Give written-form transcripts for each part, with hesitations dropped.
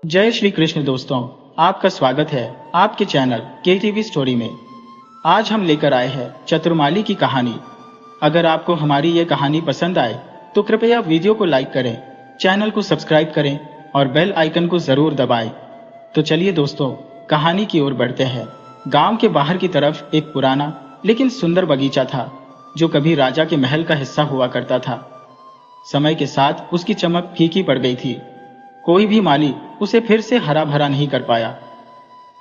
जय श्री कृष्ण दोस्तों, आपका स्वागत है आपके चैनल KTV स्टोरी में। आज हम लेकर आए हैं चतुर्माली की कहानी। अगर आपको हमारी ये कहानी पसंद आए तो कृपया वीडियो को लाइक करें, चैनल को सब्सक्राइब करें और बेल आइकन को जरूर दबाएं। तो चलिए दोस्तों, कहानी की ओर बढ़ते हैं। गांव के बाहर की तरफ एक पुराना लेकिन सुंदर बगीचा था जो कभी राजा के महल का हिस्सा हुआ करता था। समय के साथ उसकी चमक फीकी पड़ गई थी। कोई भी माली उसे फिर से हरा भरा नहीं कर पाया।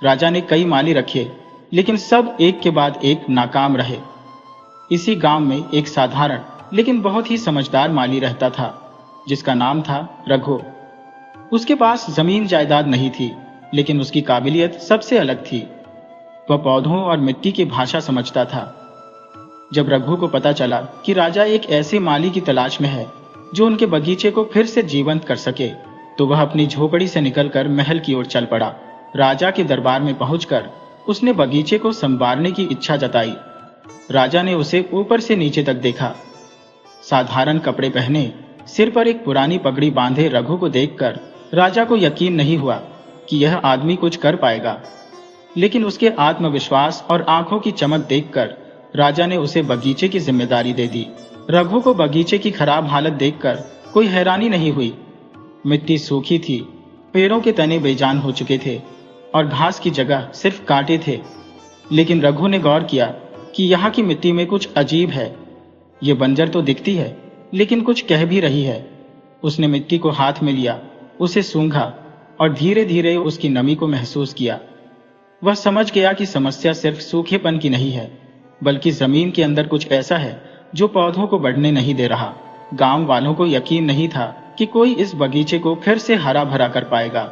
राजा ने कई माली रखे लेकिन सब एक के बाद एक नाकाम रहे। इसी गांव में एक साधारण लेकिन बहुत ही समझदार माली रहता था जिसका नाम था रघु। उसके पास जमीन जायदाद नहीं थी लेकिन उसकी काबिलियत सबसे अलग थी। वह पौधों और मिट्टी की भाषा समझता था। जब रघु को पता चला कि राजा एक ऐसे माली की तलाश में है जो उनके बगीचे को फिर से जीवंत कर सके, तो वह अपनी झोपड़ी से निकलकर महल की ओर चल पड़ा। राजा के दरबार में पहुंचकर उसने बगीचे को संवारने की इच्छा जताई। राजा ने उसे ऊपर से नीचे तक देखा। साधारण कपड़े पहने, सिर पर एक पुरानी पगड़ी बांधे रघु को देखकर राजा को यकीन नहीं हुआ कि यह आदमी कुछ कर पाएगा। लेकिन उसके आत्मविश्वास और आंखों की चमक देखकर राजा ने उसे बगीचे की जिम्मेदारी दे दी। रघु को बगीचे की खराब हालत देखकर कोई हैरानी नहीं हुई। मिट्टी सूखी थी, पेड़ों के तने बेजान हो चुके थे और घास की जगह सिर्फ कांटे थे। लेकिन रघु ने गौर किया कि यहाँ की मिट्टी में कुछ अजीब है। ये बंजर तो दिखती है लेकिन कुछ कह भी रही है। उसने मिट्टी को हाथ में लिया, उसे सूंघा और धीरे धीरे उसकी नमी को महसूस किया। वह समझ गया कि समस्या सिर्फ सूखेपन की नहीं है, बल्कि जमीन के अंदर कुछ ऐसा है जो पौधों को बढ़ने नहीं दे रहा। गांव वालों को यकीन नहीं था कि कोई इस बगीचे को फिर से हरा भरा कर पाएगा।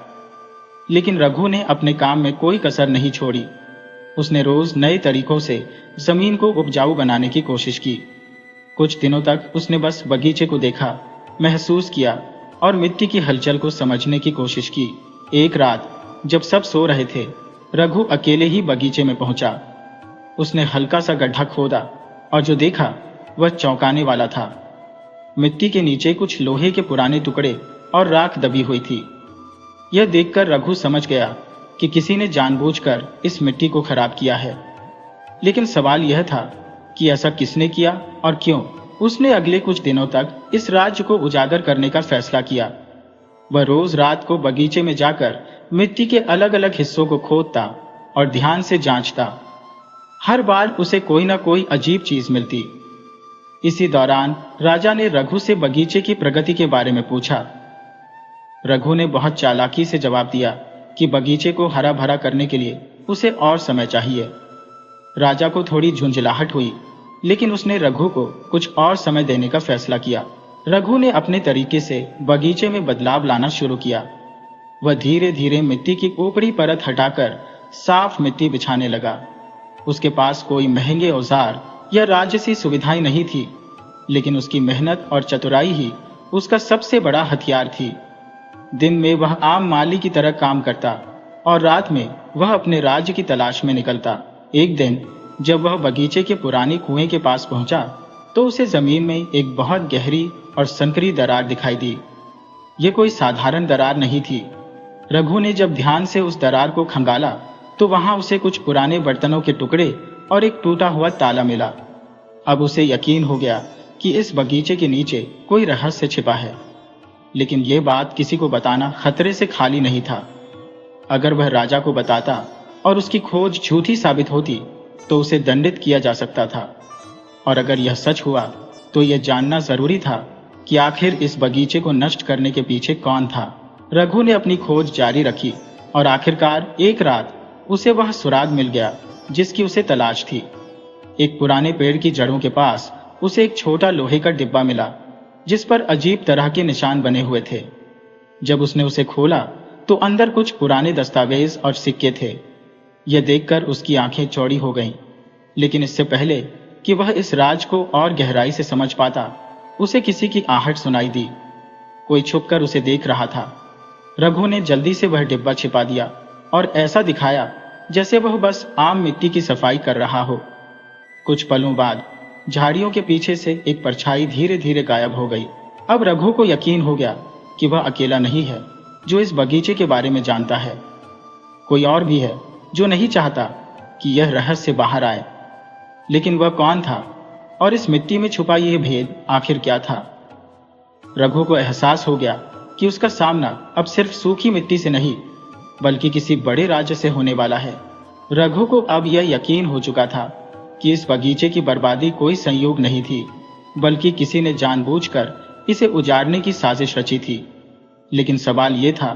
लेकिन रघु ने अपने काम में कोई कसर नहीं छोड़ी। उसने रोज नए तरीकों से जमीन को उपजाऊ बनाने की कोशिश की। कुछ दिनों तक उसने बस बगीचे को देखा, महसूस किया और मिट्टी की हलचल को समझने की कोशिश की। एक रात जब सब सो रहे थे, रघु अकेले ही बगीचे में पहुंचा। उसने हल्का सा गड्ढा खोदा और जो देखा वह चौंकाने वाला था। मिट्टी के नीचे कुछ लोहे के पुराने टुकड़े और राख दबी हुई थी। यह देखकर रघु समझ गया कि किसी ने जानबूझकर इस मिट्टी को खराब किया है। लेकिन सवाल यह था कि ऐसा किसने किया और क्यों। उसने अगले कुछ दिनों तक इस राज को उजागर करने का फैसला किया। वह रोज रात को बगीचे में जाकर मिट्टी के अलग अलग हिस्सों को खोदता और ध्यान से जांचता। हर बार उसे कोई ना कोई अजीब चीज मिलती। इसी दौरान राजा ने रघु से बगीचे की प्रगति के बारे में पूछा। रघु ने बहुत चालाकी से जवाब दिया कि बगीचे को हरा भरा करने के लिए उसे और समय चाहिए। राजा को थोड़ी झुंझलाहट हुई, लेकिन उसने रघु को कुछ और समय देने का फैसला किया। रघु ने अपने तरीके से बगीचे में बदलाव लाना शुरू किया। वह धीरे धीरे मिट्टी की ऊपरी परत हटाकर साफ मिट्टी बिछाने लगा। उसके पास कोई महंगे औजार या राजसी सुविधाएं नहीं थी, लेकिन उसकी मेहनत और चतुराई ही उसका सबसे बड़ा हथियार थी। दिन में वह आम माली की तरह काम करता और रात में वह अपने राज्य की तलाश में निकलता। एक दिन जब वह बगीचे के पुराने कुएं के पास पहुंचा तो उसे जमीन में एक बहुत गहरी और संकरी दरार दिखाई दी। ये कोई साधारण दरार नहीं थी। रघु ने जब ध्यान से उस दरार को खंगाला तो वहां उसे कुछ पुराने बर्तनों के टुकड़े और एक टूटा हुआ ताला मिला। अब उसे यकीन हो गया कि इस बगीचे के नीचे कोई रहस्य छिपा है। लेकिन यह बात किसी को बताना खतरे से खाली नहीं था। अगर वह राजा को बताता और उसकी खोज झूठी साबित होती तो उसे दंडित किया जा सकता था। और अगर यह सच हुआ तो यह जानना जरूरी था कि आखिर इस बगीचे को नष्ट करने के पीछे कौन था। रघु ने अपनी खोज जारी रखी और आखिरकार एक रात उसे वह सुराग मिल गया जिसकी उसे तलाश थी। एक पुराने पेड़ की जड़ों के पास उसे एक छोटा लोहे का डिब्बा मिला जिस पर अजीब तरह के निशान बने हुए थे। जब उसने उसे खोला तो अंदर कुछ पुराने दस्तावेज और सिक्के थे। यह देखकर उसकी आंखें चौड़ी हो गईं। लेकिन इससे पहले कि वह इस राज को और गहराई से समझ पाता, उसे किसी की आहट सुनाई दी। कोई छुपकर उसे देख रहा था। रघु ने जल्दी से वह डिब्बा छिपा दिया और ऐसा दिखाया जैसे वह बस आम मिट्टी की सफाई कर रहा हो। कुछ पलों बाद झाड़ियों के पीछे से एक परछाई धीरे धीरे गायब हो गई। अब रघु को यकीन हो गया कि वह अकेला नहीं है। जो इस बगीचे के बारे में जानता है। कोई और भी है जो नहीं चाहता कि यह रहस्य बाहर आए। लेकिन वह कौन था और इस मिट्टी में छुपा यह भेद आखिर क्या था? रघु को एहसास हो गया कि उसका सामना अब सिर्फ सूखी मिट्टी से नहीं बल्कि किसी बड़े राज्य से होने वाला है। रघु को अब यह यकीन हो चुका था कि इस बगीचे की बर्बादी कोई संयोग नहीं थी, बल्कि किसी ने जानबूझकर इसे उजाड़ने की साजिश रची थी। लेकिन सवाल यह था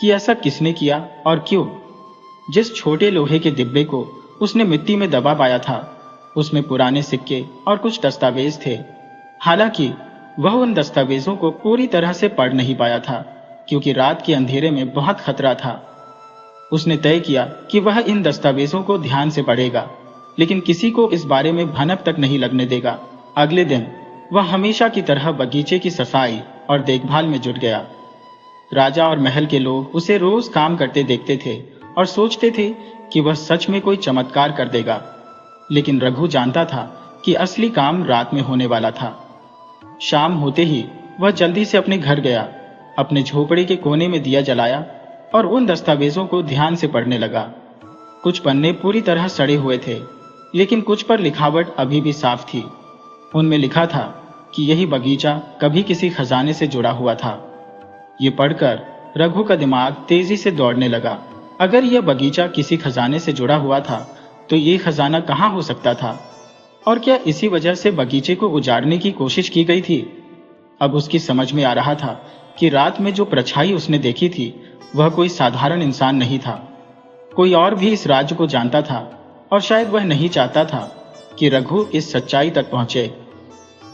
कि ऐसा किसने किया और क्यों? जिस छोटे लोहे के डिब्बे को उसने मिट्टी में दबा पाया था, उसमें पुराने सिक्के और कुछ दस्तावेज थे। हालांकि वह उन दस्तावेजों को पूरी तरह से पढ़ नहीं पाया था, क्योंकि रात के अंधेरे में बहुत खतरा था। उसने तय किया कि वह इन दस्तावेजों को ध्यान से पढ़ेगा, लेकिन किसी को इस बारे में भनक तक नहीं लगने देगा। अगले दिन वह हमेशा की तरह बगीचे की सफाई और देखभाल में जुट गया। राजा और महल के लोग उसे रोज काम करते देखते थे और सोचते थे कि वह सच में कोई चमत्कार कर देगा। लेकिन रघु जानता था कि असली काम रात में होने वाला था। शाम होते ही वह जल्दी से अपने घर गया, अपने झोपड़े के कोने में दिया जलाया और उन दस्तावेजों को ध्यान से पढ़ने लगा। कुछ पन्ने पूरी तरह सड़े हुए थे, लेकिन कुछ पर लिखावट अभी भी साफ थी। उनमें लिखा था कि यही बगीचा कभी किसी खजाने से जुड़ा हुआ था। ये पढ़कर रघु का दिमाग तेजी से दौड़ने लगा। अगर यह बगीचा किसी खजाने से जुड़ा हुआ था तो ये खजाना कहाँ हो सकता था? और क्या इसी वजह से बगीचे को उजाड़ने की कोशिश की गई थी? अब उसकी समझ में आ रहा था कि रात में जो परछाई उसने देखी थी वह कोई साधारण इंसान नहीं था। कोई और भी इस राज्य को जानता था और शायद वह नहीं चाहता था कि रघु इस सच्चाई तक पहुंचे।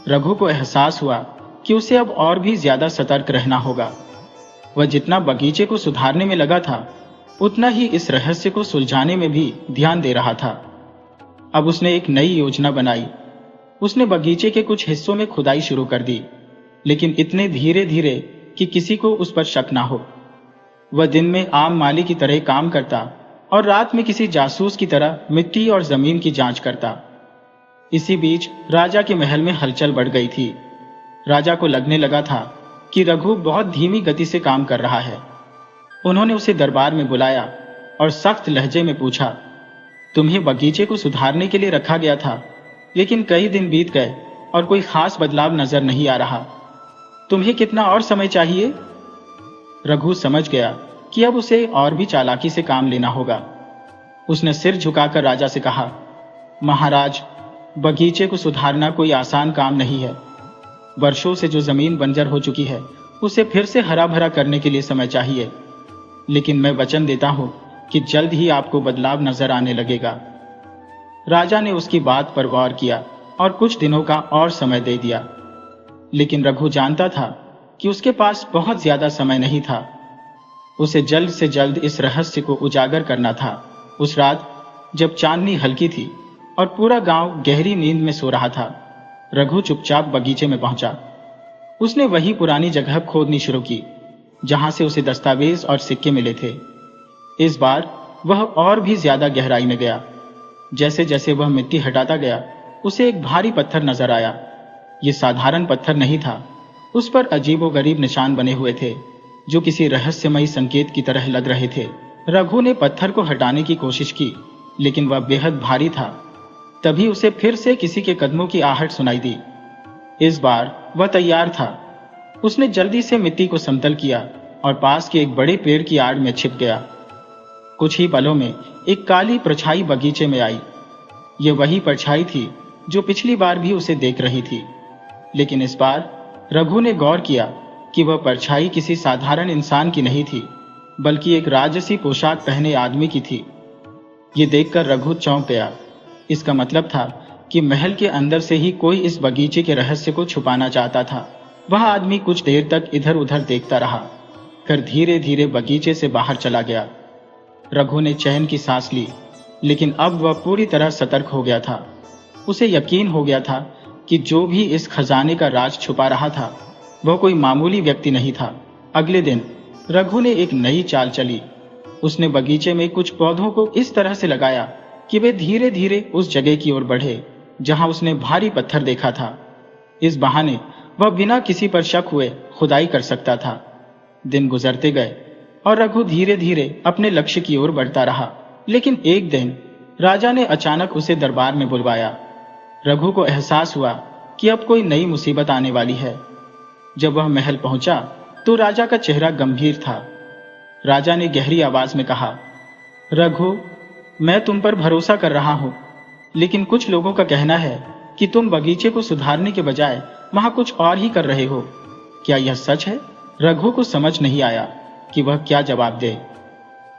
रघु को एहसास हुआ कि उसे अब और भी ज्यादा सतर्क रहना होगा। वह जितना बगीचे को सुधारने में लगा था, उतना ही इस रहस्य को सुलझाने में भी ध्यान दे रहा था। अब उसने एक नई योजना बनाई। उसने बगीचे के कुछ हिस्सों में खुदाई शुरू कर दी, लेकिन इतने धीरे धीरे कि किसी को उस पर शक ना हो। वह दिन में आम माली की तरह काम करता और रात में किसी जासूस की तरह मिट्टी और जमीन की जांच करता। इसी बीच राजा के महल में हलचल बढ़ गई थी। राजा को लगने लगा था कि रघु बहुत धीमी गति से काम कर रहा है। उन्होंने उसे दरबार में बुलाया और सख्त लहजे में पूछा, तुम्हें बगीचे को सुधारने के लिए रखा गया था, लेकिन कई दिन बीत गए और कोई खास बदलाव नजर नहीं आ रहा। तुम्हें कितना और समय चाहिए? रघु समझ गया कि अब उसे और भी चालाकी से काम लेना होगा। उसने सिर झुकाकर राजा से कहा, महाराज, बगीचे को सुधारना कोई आसान काम नहीं है। वर्षों से जो जमीन बंजर हो चुकी है, उसे फिर से हरा भरा करने के लिए समय चाहिए। लेकिन मैं वचन देता हूं कि जल्द ही आपको बदलाव नजर आने लगेगा। राजा ने उसकी बात पर गौर किया और कुछ दिनों का और समय दे दिया। लेकिन रघु जानता था कि उसके पास बहुत ज्यादा समय नहीं था। उसे जल्द से जल्द इस रहस्य को उजागर करना था। उस रात जब चांदनी हल्की थी और पूरा गांव गहरी नींद में सो रहा था, रघु चुपचाप बगीचे में पहुंचा। उसने वही पुरानी जगह खोदनी शुरू की जहां से उसे दस्तावेज और सिक्के मिले थे। इस बार वह और भी ज्यादा गहराई में गया। जैसे जैसे वह मिट्टी हटाता गया, उसे एक भारी पत्थर नजर आया। यह साधारण पत्थर नहीं था, उस पर अजीबोगरीब निशान बने हुए थे जो किसी रहस्यमयी संकेत की तरह लग रहे थे। रघु ने पत्थर को हटाने की कोशिश की, लेकिन वह बेहद भारी था। तभी उसे फिर से किसी के कदमों की आहट सुनाई दी। इस बार वह तैयार था। उसने जल्दी से मिट्टी को समतल किया और पास के एक बड़े पेड़ की आड़ में छिप गया। कुछ ही पलों में एक काली परछाई बगीचे में आई। यह वही परछाई थी जो पिछली बार भी उसे देख रही थी, लेकिन इस बार रघु ने गौर किया कि वह परछाई किसी साधारण इंसान की नहीं थी, बल्कि एक राजसी पोशाक पहने आदमी की थी। ये देखकर रघु चौंक गया। इसका मतलब था कि महल के अंदर से ही कोई इस बगीचे के रहस्य को छुपाना चाहता था। वह आदमी कुछ देर तक इधर उधर देखता रहा, फिर धीरे धीरे बगीचे से बाहर चला गया। रघु ने चैन की सांस ली, लेकिन अब वह पूरी तरह सतर्क हो गया था। उसे यकीन हो गया था कि जो भी इस खजाने का राज छुपा रहा था, वह कोई मामूली व्यक्ति नहीं था। अगले दिन रघु ने एक नई चाल चली। उसने बगीचे में कुछ पौधों को इस तरह से लगाया कि वे धीरे धीरे उस जगह की ओर बढ़े जहां उसने भारी पत्थर देखा था। इस बहाने वह बिना किसी पर शक हुए खुदाई कर सकता था। दिन गुजरते गए और रघु धीरे धीरे अपने लक्ष्य की ओर बढ़ता रहा। लेकिन एक दिन राजा ने अचानक उसे दरबार में बुलवाया। रघु को एहसास हुआ कि अब कोई नई मुसीबत आने वाली है। जब वह महल पहुंचा तो राजा का चेहरा गंभीर था। राजा ने गहरी आवाज में कहा, रघु, मैं तुम पर भरोसा कर रहा हूं, लेकिन कुछ लोगों का कहना है कि तुम बगीचे को सुधारने के बजाय वहां कुछ और ही कर रहे हो। क्या यह सच है? रघु को समझ नहीं आया कि वह क्या जवाब दे।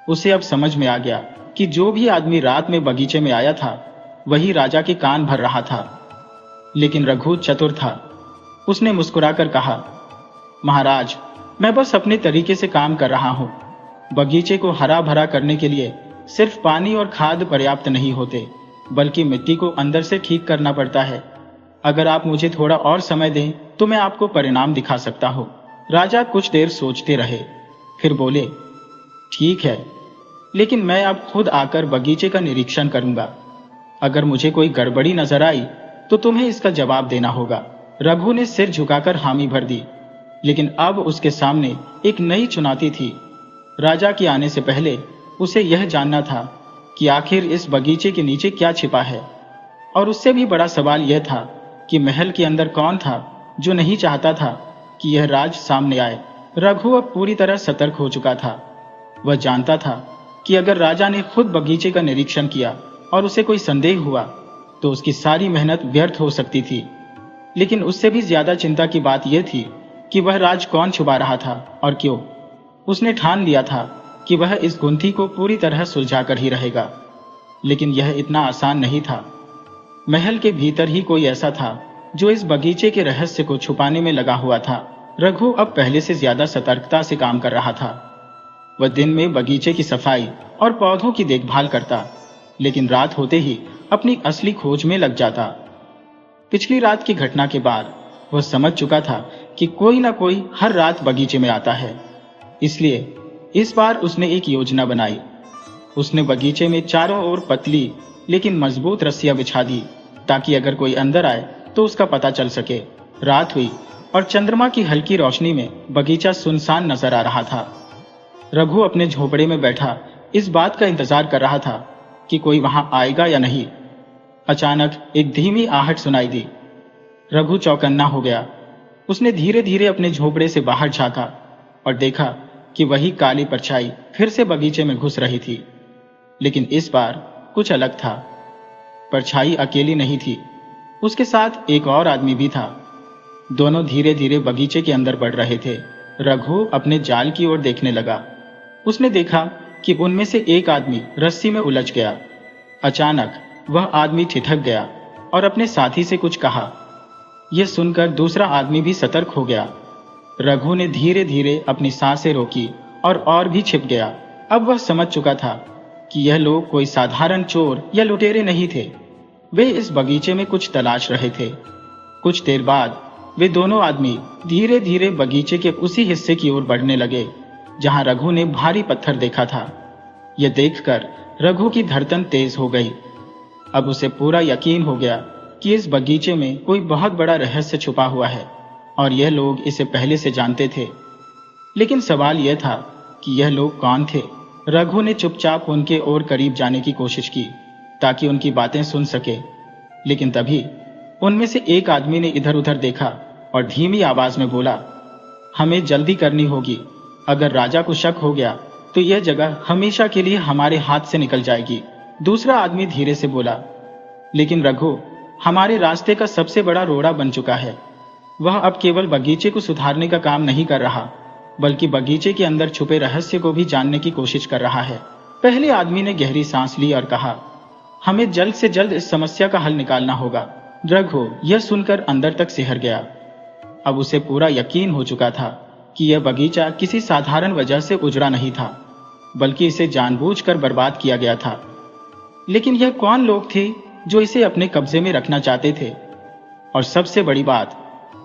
उसे अब समझ में आ गया कि जो भी आदमी रात में बगीचे में आया था वही राजा के कान भर रहा था। लेकिन रघु चतुर था। उसने मुस्कुराकर कहा, महाराज, मैं बस अपने तरीके से काम कर रहा हूं। बगीचे को हरा भरा करने के लिए सिर्फ पानी और खाद पर्याप्त नहीं होते, बल्कि मिट्टी को अंदर से ठीक करना पड़ता है। अगर आप मुझे थोड़ा और समय दें तो मैं आपको परिणाम दिखा सकता हूं। राजा कुछ देर सोचते रहे, फिर बोले, ठीक है, लेकिन मैं अब खुद आकर बगीचे का निरीक्षण करूंगा। अगर मुझे कोई गड़बड़ी नजर आई तो तुम्हें इसका जवाब देना होगा। रघु ने सिर झुकाकर हामी भर दी, लेकिन अब उसके सामने एक नई चुनौती थी। राजा के आने से पहले उसे यह जानना था कि आखिर इस बगीचे के नीचे क्या छिपा है, और उससे भी बड़ा सवाल यह था कि महल के अंदर कौन था जो नहीं चाहता था कि यह राज सामने आए। रघु अब पूरी तरह सतर्क हो चुका था। वह जानता था कि अगर राजा ने खुद बगीचे का निरीक्षण किया और उसे कोई संदेह हुआ तो उसकी सारी मेहनत व्यर्थ हो सकती थी। लेकिन उससे भी ज्यादा चिंता की बात यह थी कि वह राज कौन छुपा रहा था और क्यों। उसने ठान लिया था कि वह इस गुंथी को पूरी तरह सुलझा कर ही रहेगा। लेकिन यह इतना आसान नहीं था। महल के भीतर ही कोई ऐसा था जो इस बगीचे के रहस्य को छुपाने में लगा हुआ था। रघु अब पहले से ज्यादा सतर्कता से काम कर रहा था। वह दिन में बगीचे की सफाई और पौधों की देखभाल करता, लेकिन रात होते ही अपनी असली खोज में लग जाता। पिछली रात की घटना के बाद वह समझ चुका था कि कोई ना कोई हर रात बगीचे में आता है। इसलिए इस बार उसने एक योजना बनाई। उसने बगीचे में चारों ओर पतली लेकिन मजबूत रस्सियां बिछा दी, ताकि अगर कोई अंदर आए तो उसका पता चल सके। रात हुई और चंद्रमा की हल्की रोशनी में बगीचा सुनसान नजर आ रहा था। रघु अपने झोपड़े में बैठा इस बात का इंतजार कर रहा था कि कोई वहां आएगा या नहीं। अचानक एक धीमी आहट सुनाई दी। रघु चौकन्ना हो गया। उसने धीरे धीरे अपने झोपड़े से बाहर झांका और देखा कि वही काली परछाई फिर से बगीचे में घुस रही थी। लेकिन इस बार कुछ अलग था। परछाई अकेली नहीं थी, उसके साथ एक और आदमी भी था। दोनों धीरे धीरे बगीचे के अंदर बढ़ रहे थे। रघु अपने जाल की ओर देखने लगा। उसने देखा कि उनमें से एक आदमी रस्सी में उलझ गया। अचानक वह आदमी ठिठक गया और अपने साथी से कुछ कहा। यह सुनकर दूसरा आदमी भी सतर्क हो गया। रघु ने धीरे धीरे अपनी सांसें रोकी और भी छिप गया। अब वह समझ चुका था कि यह लोग कोई साधारण चोर या लुटेरे नहीं थे। वे इस बगीचे में कुछ तलाश रहे थे। कुछ देर बाद वे दोनों आदमी धीरे धीरे बगीचे के उसी हिस्से की ओर बढ़ने लगे जहां रघु ने भारी पत्थर देखा था। यह देखकर रघु की धड़कन तेज हो गई। अब उसे पूरा यकीन हो गया कि इस बगीचे में कोई बहुत बड़ा रहस्य छुपा हुआ है और यह लोग इसे पहले से जानते थे। लेकिन सवाल यह था कि यह लोग कौन थे। रघु ने चुपचाप उनके और करीब जाने की कोशिश की ताकि उनकी बातें सुन सके। लेकिन तभी उनमें से एक आदमी ने इधर उधर देखा और धीमी आवाज में बोला, हमें जल्दी करनी होगी। अगर राजा को शक हो गया तो यह जगह हमेशा के लिए हमारे हाथ से निकल जाएगी। दूसरा आदमी धीरे से बोला, लेकिन रघु, हमारे रास्ते का सबसे बड़ा रोड़ा बन चुका है। वह अब केवल बगीचे को सुधारने का काम नहीं कर रहा, बल्कि बगीचे के अंदर छुपे रहस्य को भी जानने की कोशिश कर रहा है। पहले आदमी ने गहरी सांस ली और कहा, हमें जल्द से जल्द इस समस्या का हल निकालना होगा। रघु यह सुनकर अंदर तक सिहर गया। अब उसे पूरा यकीन हो चुका था कि यह बगीचा किसी साधारण वजह से उजड़ा नहीं था, बल्कि इसे जानबूझकर बर्बाद किया गया था। लेकिन यह कौन लोग थे जो इसे अपने कब्जे में रखना चाहते थे? और सबसे बड़ी बात,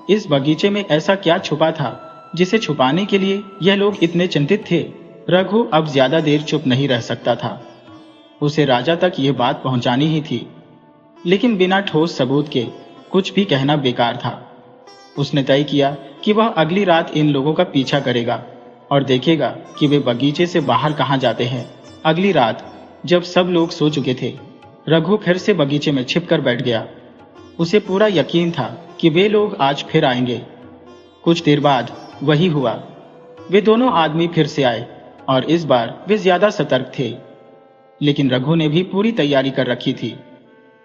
इस बगीचे में ऐसा क्या छुपा था जिसे छुपाने के लिए यह लोग इतने चिंतित थे? रघु अब ज्यादा देर चुप नहीं रह सकता था। उसे राजा तक यह बात पहुंचानी ही थी, लेकिन बिना ठोस सबूत के कुछ भी कहना बेकार था। उसने तय किया कि वह अगली रात इन लोगों का पीछा करेगा और देखेगा कि वे बगीचे से बाहर कहाँ जाते हैं। अगली रात जब सब लोग सो चुके थे, रघु फिर से बगीचे में छिपकर बैठ गया। उसे पूरा यकीन था कि वे लोग आज फिर आएंगे। कुछ देर बाद वही हुआ। वे दोनों आदमी फिर से आए और इस बार वे ज्यादा सतर्क थे, लेकिन रघु ने भी पूरी तैयारी कर रखी थी।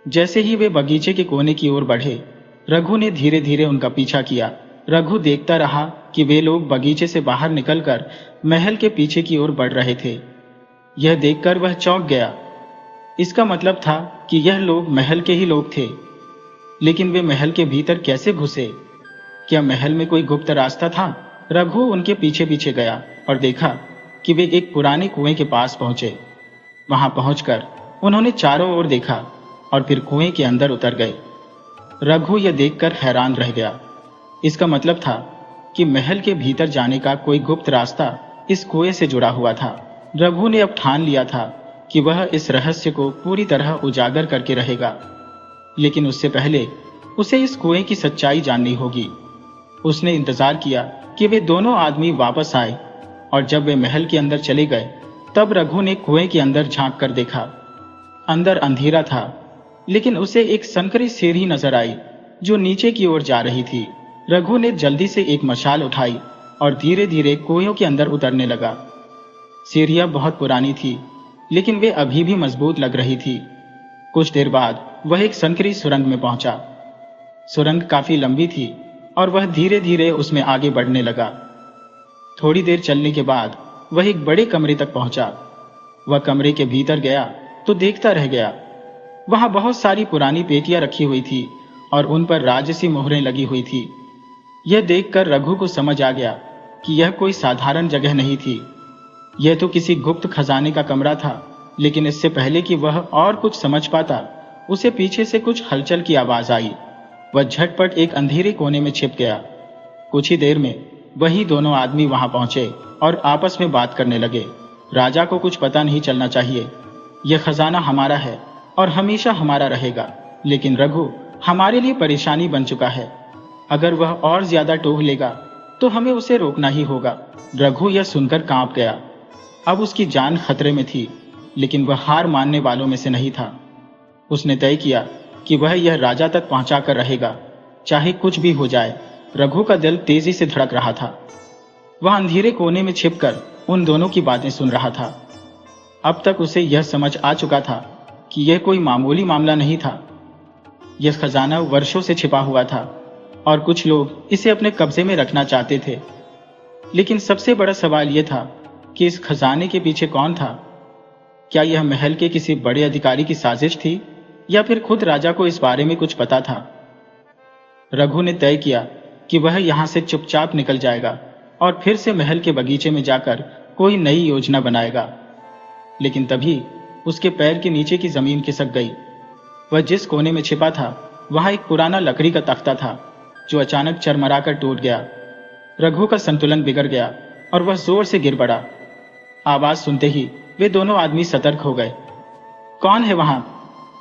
जैसे ही वे बगीचे के कोने की ओर बढ़े, रघु ने धीरे धीरे उनका पीछा किया। रघु देखता रहा कि वे लोग बगीचे से बाहर निकलकर महल के पीछे की ओर बढ़ रहे थे। यह देखकर वह चौंक गया। इसका मतलब था कि यह लोग महल के ही लोग थे, लेकिन वे महल के भीतर कैसे घुसे? क्या महल में कोई गुप्त रास्ता था? रघु उनके पीछे पीछे गया और देखा कि वे एक पुराने कुएं के पास पहुंचे। वहां पहुंचकर उन्होंने चारों ओर देखा और फिर कुएं के अंदर उतर गए। रघु यह देखकर हैरान रह गया। इसका मतलब था कि महल के भीतर जाने का कोई गुप्त रास्ता इस कुएं से जुड़ा हुआ था। रघु ने अब ठान लिया था कि वह इस रहस्य को पूरी तरह उजागर करके रहेगा, लेकिन उससे पहले उसे इस कुएं की सच्चाई जाननी होगी। उसने इंतजार किया कि वे दोनों आदमी वापस आए, और जब वे महल के अंदर चले गए तब रघु ने कुएं के अंदर झांक कर देखा। अंदर अंधेरा था, लेकिन उसे एक संकरी सीढ़ी नजर आई जो नीचे की ओर जा रही थी। रघु ने जल्दी से एक मशाल उठाई और धीरे धीरे कुएं के अंदर उतरने लगा। सीढ़ियां बहुत पुरानी थी, लेकिन वे अभी भी मजबूत लग रही थी। कुछ देर बाद वह एक संकरी सुरंग में पहुंचा। सुरंग काफी लंबी थी और वह धीरे धीरे उसमें आगे बढ़ने लगा। थोड़ी देर चलने के बाद वह एक बड़े कमरे तक पहुंचा। वह कमरे के भीतर गया तो देखता रह गया। वहां बहुत सारी पुरानी पेटियां रखी हुई थी और उन पर राजसी मोहरें लगी हुई थी। यह देखकर रघु को समझ आ गया कि यह कोई साधारण जगह नहीं थी। यह तो किसी गुप्त खजाने का कमरा था। लेकिन इससे पहले कि वह और कुछ समझ पाता, उसे पीछे से कुछ हलचल की आवाज आई। वह झटपट एक अंधेरे कोने में छिप गया। कुछ ही देर में वही दोनों आदमी वहां पहुंचे और आपस में बात करने लगे। राजा को कुछ पता नहीं चलना चाहिए। यह खजाना हमारा है और हमेशा हमारा रहेगा, लेकिन रघु हमारे लिए परेशानी बन चुका है। अगर वह और ज्यादा टोह लेगा तो हमें उसे रोकना ही होगा। रघु यह सुनकर कांप गया। अब उसकी जान खतरे में थी, लेकिन वह हार मानने वालों में से नहीं था। उसने तय किया कि वह यह राजा तक पहुंचा कर रहेगा, चाहे कुछ भी हो जाए। रघु का दिल तेजी से धड़क रहा था। वह अंधेरे कोने में छिपकर उन दोनों की बातें सुन रहा था। अब तक उसे यह समझ आ चुका था कि यह कोई मामूली मामला नहीं था। यह खजाना वर्षों से छिपा हुआ था और कुछ लोग इसे अपने कब्जे में रखना चाहते थे। लेकिन सबसे बड़ा सवाल यह था कि इस खजाने के पीछे कौन था? क्या यह महल के किसी बड़े अधिकारी की साजिश थी या फिर खुद राजा को इस बारे में कुछ पता था? रघु ने तय किया कि वह यहां से चुपचाप निकल जाएगा और फिर से महल के बगीचे में जाकर कोई नई योजना बनाएगा। लेकिन तभी उसके पैर के नीचे की जमीन खिसक गई। वह जिस कोने में छिपा था वहां एक पुराना लकड़ी का तख्ता था जो अचानक चरमराकर टूट गया। रघु का संतुलन बिगड़ गया और वह जोर से गिर पड़ा। आवाज सुनते ही वे दोनों आदमी सतर्क हो गए। कौन है वहां?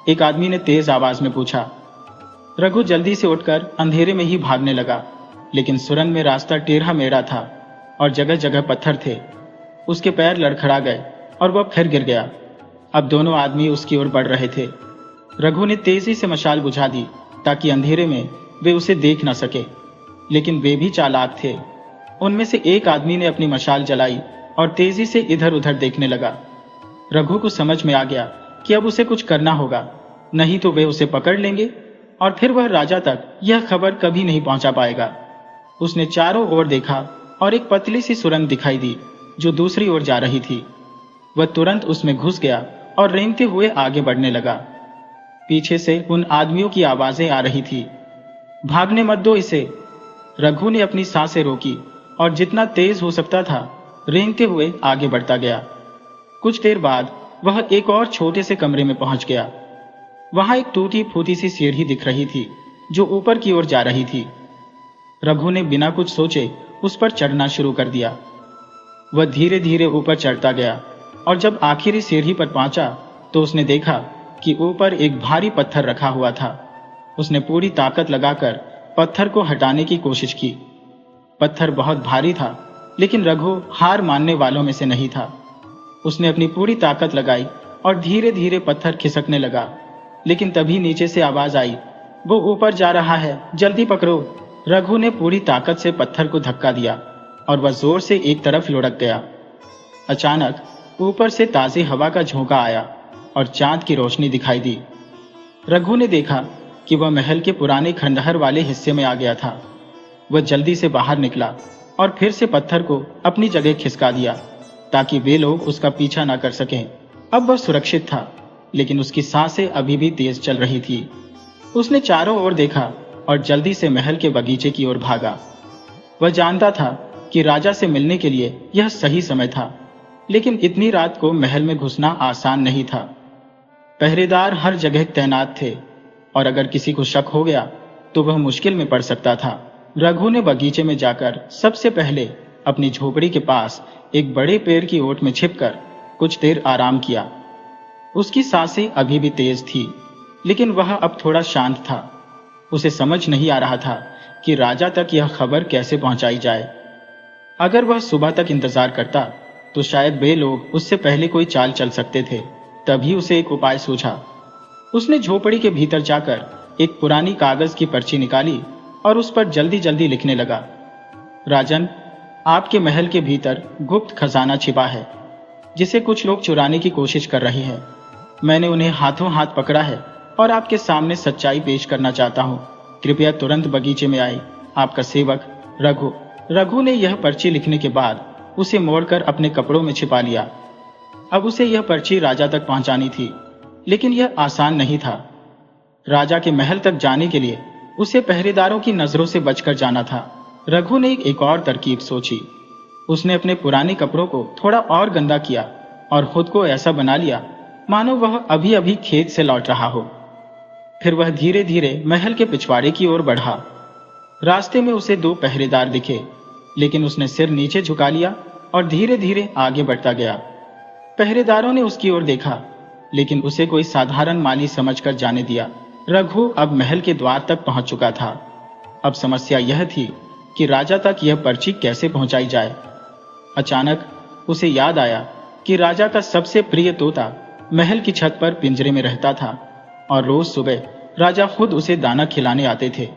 एक आदमी ने तेज आवाज में पूछा। रघु जल्दी से उठकर अंधेरे में ही भागने लगा, लेकिन सुरंग में रास्ता टेढ़ा मेढ़ा था और जगह जगह पत्थर थे। उसके पैर लड़खड़ा गए और वह फिर गिर गया। अब दोनों आदमी उसकी ओर बढ़ रहे थे। रघु ने तेजी से मशाल बुझा दी ताकि अंधेरे में वे उसे देख न सके, लेकिन वे भी चालाक थे। उनमें से एक आदमी ने अपनी मशाल जलाई और तेजी से इधर उधर देखने लगा। रघु को समझ में आ गया कि अब उसे कुछ करना होगा, नहीं तो वे उसे पकड़ लेंगे और फिर वह राजा तक यह खबर कभी नहीं पहुंचा पाएगा। उसने चारों ओर देखा और एक पतली सी सुरंग दिखाई दी जो दूसरी ओर जा रही थी। वह तुरंत उसमें घुस गया और रेंगते हुए आगे बढ़ने लगा। पीछे से उन आदमियों की आवाजें आ रही थी। भागने मत दो इसे। रघु ने अपनी सांसें रोकी और जितना तेज हो सकता था रेंगते हुए आगे बढ़ता गया। कुछ देर बाद वह एक और छोटे से कमरे में पहुंच गया। वहां एक टूटी फूटी सी सीढ़ी दिख रही थी जो ऊपर की ओर जा रही थी। रघु ने बिना कुछ सोचे उस पर चढ़ना शुरू कर दिया। वह धीरे धीरे ऊपर चढ़ता गया और जब आखिरी सीढ़ी पर पहुंचा तो उसने देखा कि ऊपर एक भारी पत्थर रखा हुआ था। उसने पूरी ताकत लगाकर पत्थर को हटाने की कोशिश की। पत्थर बहुत भारी था लेकिन रघु हार मानने वालों में से नहीं था। उसने अपनी पूरी ताकत लगाई और धीरे धीरे पत्थर खिसकने लगा। लेकिन तभी नीचे से आवाज आई, वो ऊपर जा रहा है, जल्दी पकड़ो। रघु ने पूरी ताकत से पत्थर को धक्का दिया और वह जोर से एक तरफ लुढ़क गया। अचानक ऊपर से ताज़ी हवा का झोंका आया और चांद की रोशनी दिखाई दी। रघु ने देखा कि वह महल के पुराने खंडहर वाले हिस्से में आ गया था। वह जल्दी से बाहर निकला और फिर से पत्थर को अपनी जगह खिसका दिया ताकि वे लोग उसका पीछा न कर सकें। अब वह सुरक्षित था, लेकिन उसकी सांसें अभी भी तेज चल रही थी। उसने चारों ओर देखा और जल्दी से महल के बगीचे की ओर भागा। वह जानता था कि राजा से मिलने के लिए यह सही समय था, लेकिन इतनी रात को महल में घुसना आसान नहीं था। पहरेदार हर जगह तैनात थे और अगर किसी को शक हो गया तो वह मुश्किल में पड़ सकता था। रघु ने बगीचे में जाकर सबसे पहले अपनी झोपड़ी के पास एक बड़े पेड़ की ओट में छिपकर कुछ देर आराम किया। उसकी सांसें अभी भी तेज थी, लेकिन वह अब थोड़ा शांत था। उसे समझ नहीं आ रहा था कि राजा तक यह खबर कैसे पहुंचाई जाए। अगर वह सुबह तक इंतजार करता तो शायद वे लोग उससे पहले कोई चाल चल सकते थे। तभी उसे एक उपाय सूझा। उसने झोपड़ी के भीतर जाकर एक पुरानी कागज की पर्ची निकाली और उस पर जल्दी जल्दी लिखने लगा, राजन, आपके महल के भीतर गुप्त खजाना छिपा है जिसे कुछ लोग चुराने की कोशिश कर रहे हैं। मैंने उन्हें हाथों हाथ पकड़ा है और आपके सामने सच्चाई पेश करना चाहता हूँ। कृपया तुरंत बगीचे में आए। आपका सेवक रघु। रघु ने यह पर्ची लिखने के बाद उसे मोड़कर अपने कपड़ों में छिपा लिया। अब उसे यह पर्ची राजा तक पहुंचानी थी, लेकिन यह आसान नहीं था। राजा के महल तक जाने के लिए उसे पहरेदारों की नजरों से बचकर जाना था। रघु ने एक और तरकीब सोची। उसने अपने पुराने कपड़ों को थोड़ा और गंदा किया और खुद को ऐसा बना लिया मानो वह अभी अभी खेत से लौट रहा हो। फिर वह धीरे धीरे महल के पिछवाड़े की ओर बढ़ा। रास्ते में उसे 2 पहरेदार दिखे, लेकिन उसने सिर नीचे झुका लिया और धीरे धीरे आगे बढ़ता गया। पहरेदारों ने उसकी ओर देखा, लेकिन उसे कोई साधारण माली समझकर जाने दिया। रघु अब महल के द्वार तक पहुंच चुका था। अब समस्या यह थी कि राजा तक यह पर्ची कैसे पहुंचाई जाए। अचानक उसे याद आया कि राजा का सबसे प्रिय तोता महल की छत पर पिंजरे में रहता था और रोज सुबह राजा खुद उसे दाना खिलाने आते थे।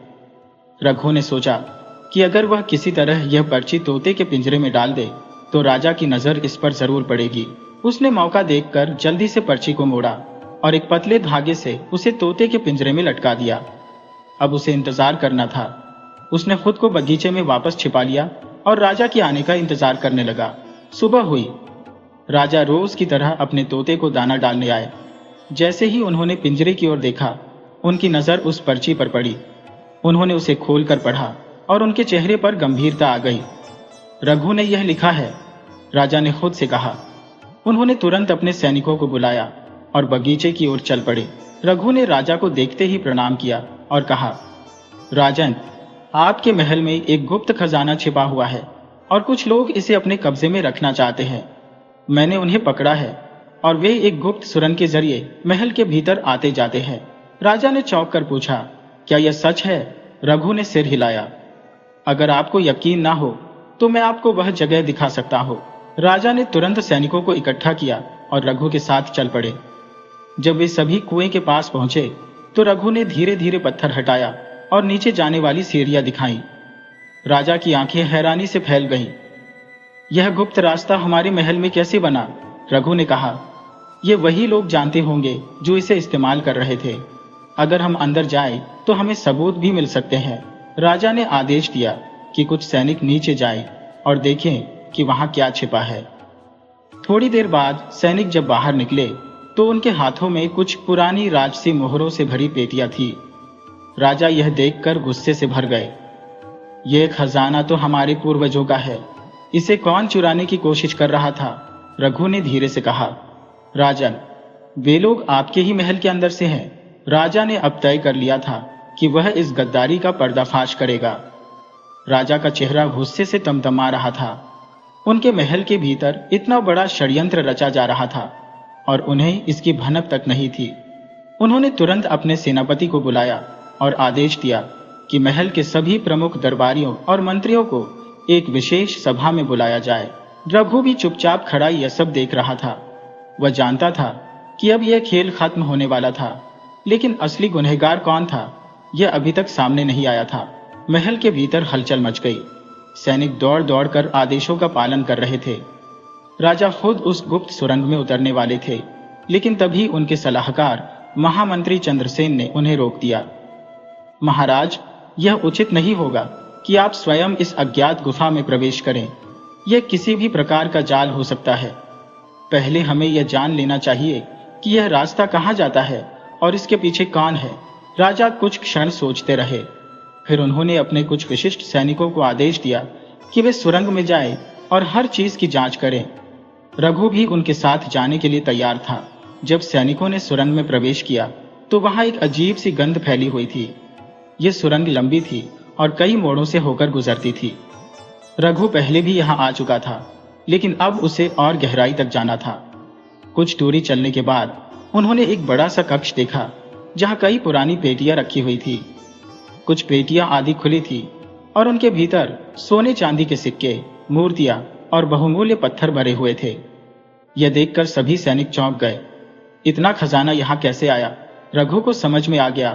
रघु ने सोचा कि अगर वह किसी तरह यह पर्ची तोते के पिंजरे में डाल दे तो राजा की नजर इस पर जरूर पड़ेगी। उसने मौका देखकर जल्दी से पर्ची को मोड़ा और एक पतले धागे से उसे तोते के पिंजरे में लटका दिया। अब उसे इंतजार करना था। उसने खुद को बगीचे में वापस छिपा लिया और राजा के आने का इंतजार करने लगा। सुबह हुई। राजा रोज की तरह अपने तोते को दाना डालने आए। जैसे ही उन्होंने पिंजरे की ओर देखा, उनकी नजर उस पर्ची पर पड़ी। उन्होंने उसे खोलकर पढ़ा और उनके चेहरे पर गंभीरता आ गई। रघु ने यह लिखा है, राजा ने खुद से कहा। उन्होंने तुरंत अपने सैनिकों को बुलाया और बगीचे की ओर चल पड़े। रघु ने राजा को देखते ही प्रणाम किया और कहा, राजन, आपके महल में एक गुप्त खजाना छिपा हुआ है और कुछ लोग इसे अपने कब्जे में रखना चाहते हैं। मैंने उन्हें पकड़ा है और वे एक गुप्त सुरंग के जरिए महल के भीतर आते जाते हैं। राजा ने चौंक कर पूछा, क्या यह सच है? रघु ने सिर हिलाया। अगर आपको यकीन ना हो तो मैं आपको वह जगह दिखा सकता हूँ। राजा ने तुरंत सैनिकों को इकट्ठा किया और रघु के साथ चल पड़े। जब वे सभी कुएं के पास पहुंचे तो रघु ने धीरे धीरे पत्थर हटाया और नीचे जाने वाली सीढ़ियां दिखाई। राजा की आंखें हैरानी से फैल गईं। यह गुप्त रास्ता हमारे महल में कैसे बना? रघु ने कहा, ये वही लोग जानते होंगे जो इसे इस्तेमाल कर रहे थे। अगर हम अंदर जाएं तो हमें सबूत भी मिल सकते हैं। राजा ने आदेश दिया कि कुछ सैनिक नीचे जाएं और देखें कि वहां क्या छिपा है। थोड़ी देर बाद सैनिक जब बाहर निकले तो उनके हाथों में कुछ पुरानी राजसी मोहरों से भरी पेटियां थी। राजा यह देखकर गुस्से से भर गए। यह खजाना तो हमारे पूर्वजों का है, इसे कौन चुराने की कोशिश कर रहा था? रघु ने धीरे से कहा, राजन, वे लोग आपके ही महल के अंदर से हैं। राजा ने अब तय कर लिया था कि वह इस गद्दारी का पर्दाफाश करेगा। राजा का चेहरा गुस्से से तमतमा रहा था। उनके महल के भीतर इतना बड़ा षड्यंत्र रचा जा रहा था और उन्हें इसकी भनक तक नहीं थी। उन्होंने तुरंत अपने सेनापति को बुलाया और आदेश दिया कि महल के सभी प्रमुख दरबारियों और मंत्रियों को एक विशेष सभा में बुलाया जाए। रघु भी चुपचाप खड़ा यह सब देख रहा था। वह जानता था कि अब यह खेल खत्म होने वाला था, लेकिन असली गुनहगार कौन था यह अभी तक सामने नहीं आया था। महल के भीतर हलचल मच गई। सैनिक दौड़ दौड़ कर आदेशों का पालन कर रहे थे। राजा खुद उस गुप्त सुरंग में उतरने वाले थे, लेकिन तभी उनके सलाहकार महामंत्री चंद्रसेन ने उन्हें रोक दिया। महाराज, यह उचित नहीं होगा कि आप स्वयं इस अज्ञात गुफा में प्रवेश करें। यह किसी भी प्रकार का जाल हो सकता है। पहले हमें यह जान लेना चाहिए कि यह रास्ता कहाँ जाता है और इसके पीछे कौन है। राजा कुछ क्षण सोचते रहे। फिर उन्होंने अपने कुछ विशिष्ट सैनिकों को आदेश दिया कि वे सुरंग में जाएं और हर चीज की जांच करें। रघु भी उनके साथ जाने के लिए तैयार था। जब सैनिकों ने सुरंग में प्रवेश किया तो वहां एक अजीब सी गंध फैली हुई थी। यह सुरंग लंबी थी और कई मोड़ों से होकर गुजरती थी। रघु पहले भी यहां आ चुका था, लेकिन अब उसे और गहराई तक जाना था। कुछ दूरी चलने के बाद उन्होंने एक बड़ा सा कक्ष देखा, जहां कई पुरानी पेटियां रखी हुई थी। कुछ पेटियां आधी खुली थी और उनके भीतर सोने चांदी के सिक्के, मूर्तियां और बहुमूल्य पत्थर भरे हुए थे। यह देखकर सभी सैनिक चौंक गए। इतना खजाना यहाँ कैसे आया? रघु को समझ में आ गया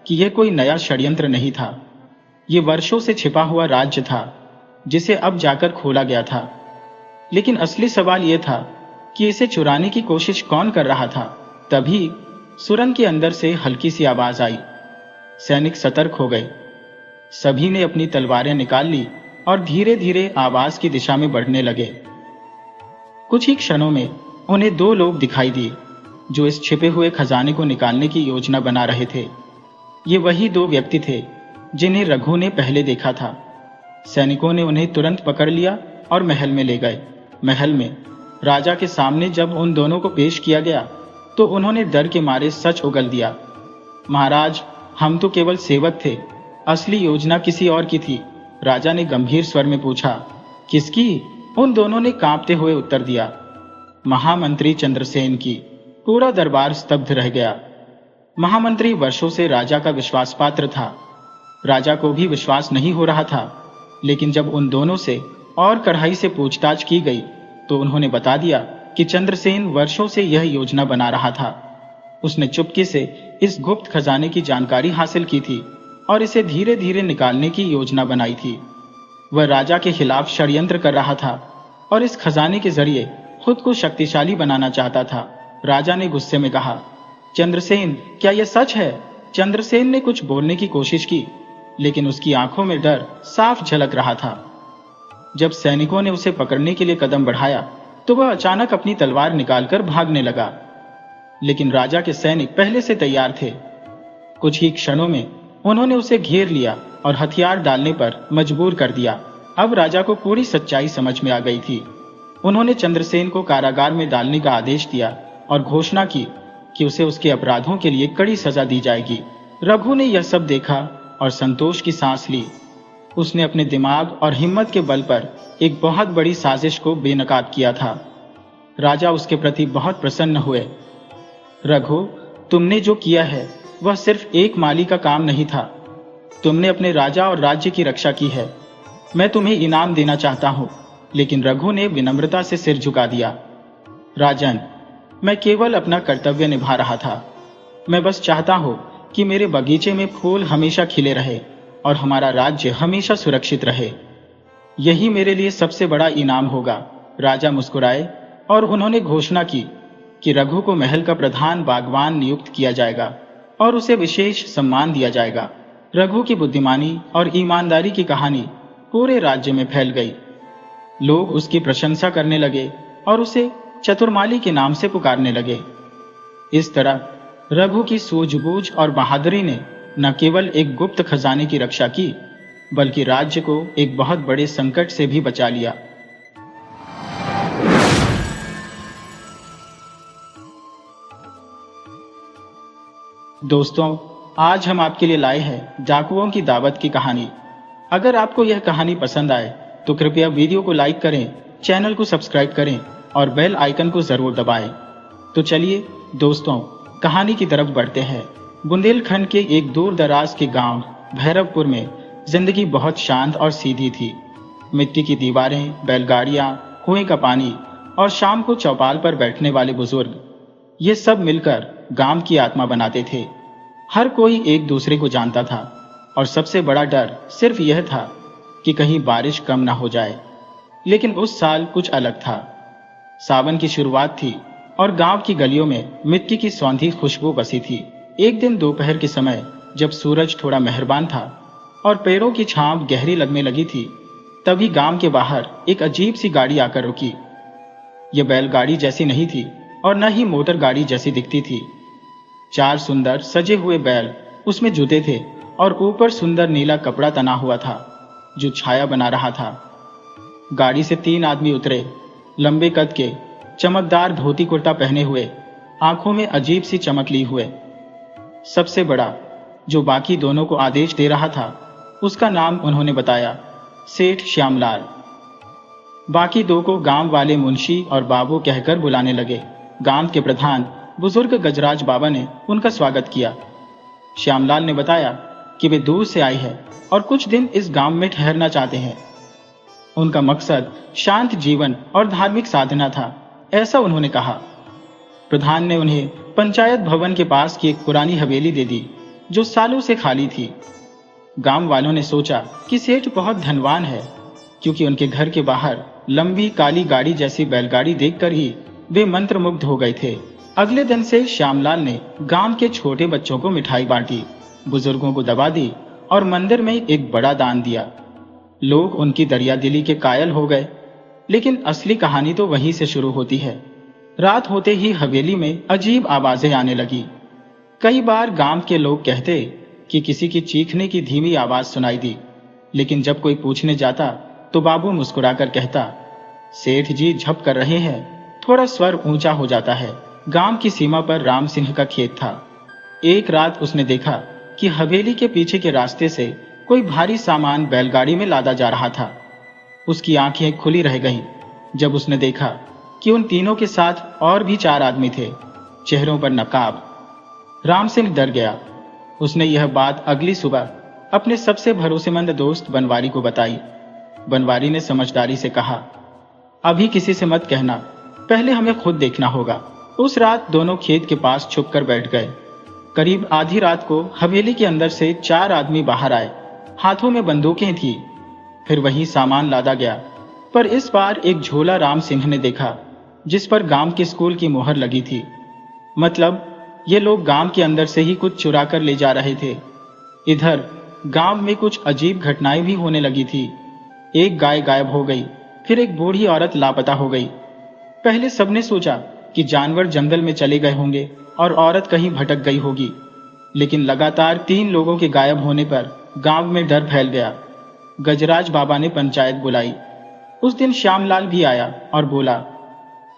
कि यह कोई नया षड्यंत्र नहीं था। ये वर्षों से छिपा हुआ राज्य था, जिसे अब जाकर खोला गया था। लेकिन असली सवाल यह था कि इसे चुराने की कोशिश कौन कर रहा था। तभी सुरंग के अंदर से हल्की सी आवाज आई। सैनिक सतर्क हो गए। सभी ने अपनी तलवारें निकाल ली और धीरे धीरे आवाज की दिशा में बढ़ने लगे। कुछ ही क्षणों में उन्हें दो लोग दिखाई दिए जो इस छिपे हुए खजाने को निकालने की योजना बना रहे थे। ये वही दो व्यक्ति थे जिन्हें रघु ने पहले देखा था। सैनिकों ने उन्हें तुरंत पकड़ लिया और महल में ले गए। महल में राजा के सामने जब उन दोनों को पेश किया गया तो उन्होंने डर के मारे सच उगल दिया। महाराज, हम तो केवल सेवक थे, असली योजना किसी और की थी। राजा ने गंभीर स्वर में पूछा। किसकी? उन दोनों ने कांपते हुए उत्तर दिया। महामंत्री चंद्रसेन की। पूरा दरबार स्तब्ध रह गया। महामंत्री वर्षों से राजा का विश्वास पात्र था। राजा को भी विश्वास नहीं हो रहा था, लेकिन जब उन दोनों से और कड़ाई से पूछताछ की गई तो उन्होंने बता दिया कि चंद्रसेन वर्षों से यह योजना बना रहा था। उसने चुपके से इस गुप्त खजाने की जानकारी हासिल की थी और इसे धीरे धीरे निकालने की योजना बनाई थी। वह राजा के खिलाफ षड्यंत्र कर रहा था और इस खजाने के जरिए खुद को शक्तिशाली बनाना चाहता था। राजा ने गुस्से में कहा, चंद्रसेन, क्या यह सच है? चंद्रसेन ने कुछ बोलने की कोशिश की, लेकिन उसकी आंखों में डर साफ झलक रहा था। जब सैनिकों ने उसे पकड़ने के लिए कदम बढ़ाया तो वह अचानक अपनी तलवार निकालकर भागने लगा। लेकिन राजा के सैनिक पहले से तैयार थे। कुछ ही क्षणों में उन्होंने उसे घेर लिया और हथियार डालने पर मजबूर कर दिया। अब राजा को पूरी सच्चाई समझ में आ गई थी। उन्होंने चंद्रसेन को कारागार में डालने का आदेश दिया और घोषणा की कि उसे उसके अपराधों के लिए कड़ी सजा दी जाएगी। रघु ने यह सब देखा और संतोष की सांस ली। उसने अपने दिमाग और हिम्मत के बल पर एक बहुत बड़ी साजिश को बेनकाब किया था। राजा उसके प्रति बहुत प्रसन्न हुए। रघु, तुमने जो किया है वह सिर्फ एक माली का काम नहीं था। तुमने अपने राजा और राज्य की रक्षा की है। मैं तुम्हें इनाम देना चाहता हूं। लेकिन रघु ने विनम्रता से सिर झुका दिया। राजन, मैं केवल अपना कर्तव्य निभा रहा था। मैं बस चाहता हूं कि मेरे बगीचे में फूल हमेशा खिले रहे और हमारा राज्य हमेशा सुरक्षित रहे। यही मेरे लिए सबसे बड़ा इनाम होगा। राजा मुस्कुराए और उन्होंने घोषणा की कि रघु को महल का प्रधान बागवान नियुक्त किया जाएगा और उसे विशेष सम्मान दिया जाएगा। रघु की बुद्धिमानी और ईमानदारी की कहानी पूरे राज्य में फैल गई। लोग उसकी प्रशंसा करने लगे और उसे चतुर्माली के नाम से पुकारने लगे। इस तरह रघु की सूझबूझ और बहादुरी ने न केवल एक गुप्त खजाने की रक्षा की, बल्कि राज्य को एक बहुत बड़े संकट से भी बचा लिया। दोस्तों, आज हम आपके लिए लाए हैं डाकुओं की दावत की कहानी। अगर आपको यह कहानी पसंद आए तो कृपया वीडियो को लाइक करें, चैनल को सब्सक्राइब करें और बेल आइकन को जरूर दबाएं। तो चलिए दोस्तों, कहानी की तरफ बढ़ते हैं। बुंदेलखंड के एक दूर दराज के गांव भैरवपुर में जिंदगी बहुत शांत और सीधी थी। मिट्टी की दीवारें, बैलगाड़ियां, कुएं का पानी और शाम को चौपाल पर बैठने वाले बुजुर्ग, ये सब मिलकर गांव की आत्मा बनाते थे। हर कोई एक दूसरे को जानता था और सबसे बड़ा डर सिर्फ यह था कि कहीं बारिश कम ना हो जाए। लेकिन उस साल कुछ अलग था। सावन की शुरुआत थी और गांव की गलियों में मिट्टी की सौंधी खुशबू बसी थी। एक दिन दोपहर के समय जब सूरज थोड़ा मेहरबान था और पेड़ों की छांव गहरी लगने लगी थी, तभी गांव के बाहर एक अजीब सी गाड़ी आकर रुकी। यह बैलगाड़ी जैसी नहीं थी और न ही मोटर गाड़ी जैसी दिखती थी। 4 सुंदर सजे हुए बैल उसमें जुटे थे और ऊपर सुंदर नीला कपड़ा तना हुआ था जो छाया बना रहा था। गाड़ी से 3 आदमी उतरे, लंबे कद के, चमकदार धोती कुर्ता पहने हुए, आंखों में अजीब सी चमक ली हुए। सबसे बड़ा, जो बाकी दोनों को आदेश दे रहा था, उसका नाम उन्होंने बताया, सेठ श्यामलाल। बाकी 2 को गांव वाले मुंशी और बाबू कहकर बुलाने लगे। गांव के प्रधान बुजुर्ग गजराज बाबा ने उनका स्वागत किया। श्यामलाल ने बताया कि वे दूर से आए हैं और कुछ दिन इस गांव में ठहरना चाहते हैं। उनका मकसद शांत जीवन और धार्मिक साधना था, ऐसा उन्होंने कहा। प्रधान ने उन्हें पंचायत भवन के पास की एक पुरानी हवेली दे दी जो सालों से खाली थी। गांव वालों ने सोचा कि सेठ बहुत धनवान है, क्योंकि उनके घर के बाहर लंबी काली गाड़ी जैसी बैलगाड़ी देखकर ही वे मंत्रमुग्ध हो गए थे। अगले दिन से श्यामलाल ने गांव के छोटे बच्चों को मिठाई बांटी, बुजुर्गों को दवा दी और मंदिर में एक बड़ा दान दिया। लोग उनकी दरियादिली के कायल हो गए। लेकिन असली कहानी तो वहीं से शुरू होती है। रात होते ही हवेली में अजीब आवाजें आने लगी। कई बार गांव के लोग कहते कि किसी की चीखने की धीमी आवाज सुनाई दी, लेकिन जब कोई पूछने जाता तो बाबू मुस्कुराकर कहता, सेठ जी झप कर रहे हैं, थोड़ा स्वर ऊंचा हो जाता है। गांव की सीमा पर राम सिंह का खेत था। एक रात उसने देखा कि हवेली के पीछे के रास्ते से कोई भारी सामान बैलगाड़ी में लादा जा रहा था। उसकी आंखें खुली रह गईं जब उसने देखा कि उन तीनों के साथ और भी 4 आदमी थे, चेहरों पर नकाब। राम सिंह डर गया। उसने यह बात अगली सुबह अपने सबसे भरोसेमंद दोस्त बनवारी को बताई। बनवारी ने समझदारी से कहा, अभी किसी से मत कहना, पहले हमें खुद देखना होगा। उस रात दोनों खेत के पास छुपकर बैठ गए। करीब आधी रात को हवेली के अंदर से 4 आदमी बाहर आए। हाथों में बंदूकें थी। फिर वही सामान लादा गया, पर इस बार एक झोला राम सिंह ने देखा जिस पर गांव के स्कूल की मोहर लगी थी। मतलब ये लोग गांव के अंदर से ही कुछ चुरा कर ले जा रहे थे। इधर गांव में कुछ अजीब घटनाएं भी होने लगी थी। एक गाय गायब हो गई, फिर एक बूढ़ी औरत लापता हो गई। पहले सबने सोचा कि जानवर जंगल में चले गए होंगे और औरत कहीं भटक गई होगी, लेकिन लगातार 3 लोगों के गायब होने पर गांव में डर फैल गया। गजराज बाबा ने पंचायत बुलाई। उस दिन श्यामलाल भी आया और बोला,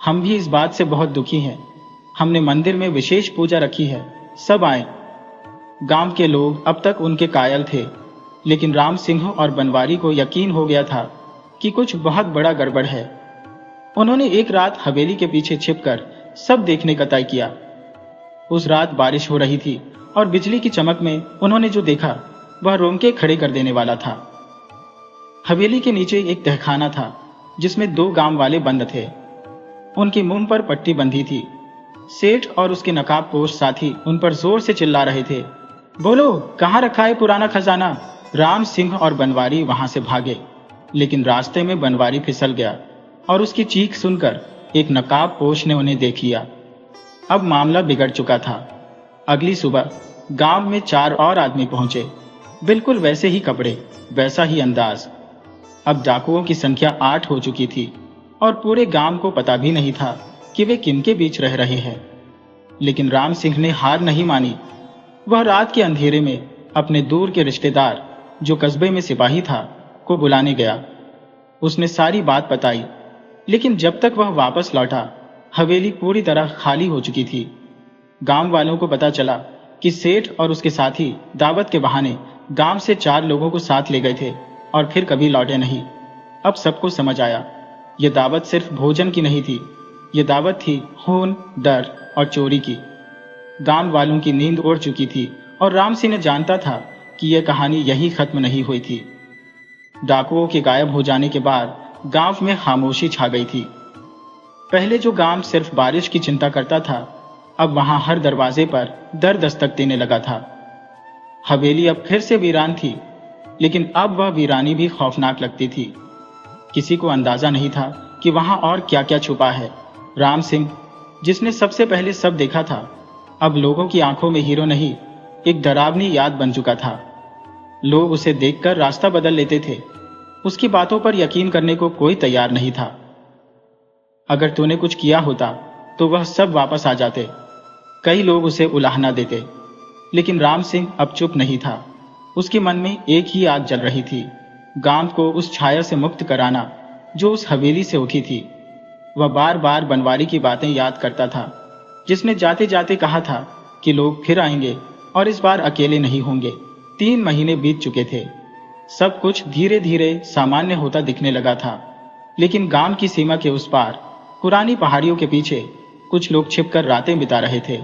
हम भी इस बात से बहुत दुखी हैं। हमने मंदिर में विशेष पूजा रखी है, सब आए। गांव के लोग अब तक उनके कायल थे, लेकिन राम सिंह और बनवारी को यकीन हो गया था कि कुछ बहुत बड़ा गड़बड़ है। उन्होंने एक रात हवेली के पीछे छिपकर सब देखने का तय किया। उस रात बारिश हो रही थी और बिजली की चमक में उन्होंने जो देखा वह रोंगटे खड़े कर देने वाला था। हवेली के नीचे एक तहखाना था जिसमें 2 गांव वाले बंद थे। उनके मुंह पर पट्टी बंधी थी। सेठ और उसके नकाबपोश साथी उन पर जोर से चिल्ला रहे थे, बोलो कहाँ रखा है पुराना खजाना। राम सिंह और बनवारी वहां से भागे, लेकिन रास्ते में बनवारी फिसल गया और उसकी चीख सुनकर एक नकाबपोश ने उन्हें देख लिया। अब मामला बिगड़ चुका था। अगली सुबह गांव में 4 और आदमी पहुंचे, बिल्कुल वैसे ही कपड़े, वैसा ही अंदाज। अब डाकुओं की संख्या 8 हो चुकी थी और पूरे गांव को पता भी नहीं था कि वे किनके बीच रह रहे हैं। लेकिन राम सिंह ने हार नहीं मानी। वह रात के अंधेरे में अपने दूर के रिश्तेदार, जो कस्बे में सिपाही था, को बुलाने गया। उसने सारी बात बताई, लेकिन जब तक वह वापस लौटा हवेली पूरी तरह खाली हो चुकी थी। गांव वालों को पता चला कि सेठ और उसके साथी दावत के बहाने गांव से 4 लोगों को साथ ले गए थे और फिर कभी लौटे नहीं। अब सबको समझ आया, यह दावत सिर्फ भोजन की नहीं थी, यह दावत थी खून, डर और चोरी की। गांव वालों की नींद उड़ चुकी थी और राम सिंह जानता था कि यह कहानी यही खत्म नहीं हुई थी। डाकुओं के गायब हो जाने के बाद गांव में खामोशी छा गई थी। पहले जो गांव सिर्फ बारिश की चिंता करता था, अब वहां हर दरवाजे पर दर दस्तक देने लगा था। हवेली अब फिर से वीरान थी, लेकिन अब वह वीरानी भी खौफनाक लगती थी। किसी को अंदाजा नहीं था कि वहां और क्या क्या छुपा है। राम सिंह, जिसने सबसे पहले सब देखा था, अब लोगों की आंखों में हीरो नहीं, एक डरावनी याद बन चुका था। लोग उसे देखकर रास्ता बदल लेते थे। उसकी बातों पर यकीन करने को कोई तैयार नहीं था। अगर तूने कुछ किया होता तो वह सब वापस आ जाते, कई लोग उसे उलाहना देते। लेकिन राम सिंह अब चुप नहीं था। उसके मन में एक ही आग जल रही थी, गांव को उस छाया से मुक्त कराना जो उस हवेली से उठी थी। वह बार बार बनवारी की बातें याद करता था, जिसने जाते जाते कहा था कि लोग फिर आएंगे और इस बार अकेले नहीं होंगे। 3 महीने बीत चुके थे। सब कुछ धीरे धीरे सामान्य होता दिखने लगा था, लेकिन गांव की सीमा के उस पार पुरानी पहाड़ियों के पीछे कुछ लोग छिपकर रातें बिता रहे थे।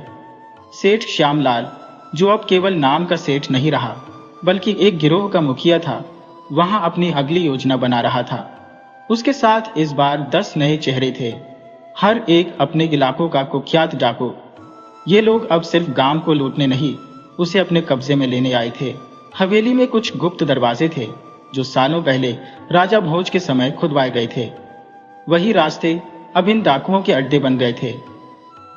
सेठ श्यामलाल, जो अब केवल नाम का सेठ नहीं रहा बल्कि एक गिरोह का मुखिया था, वहां अपनी अगली योजना बना रहा था। उसके साथ इस बार 10 नए चेहरे थे, हर एक अपने इलाकों का कुख्यात डाकू। ये लोग अब सिर्फ गांव को लूटने नहीं, उसे अपने कब्जे में लेने आए थे। हवेली में कुछ गुप्त दरवाजे थे जो सालों पहले राजा भोज के समय खुदवाए गए थे। वही रास्ते अब इन डाकुओं के अड्डे बन गए थे।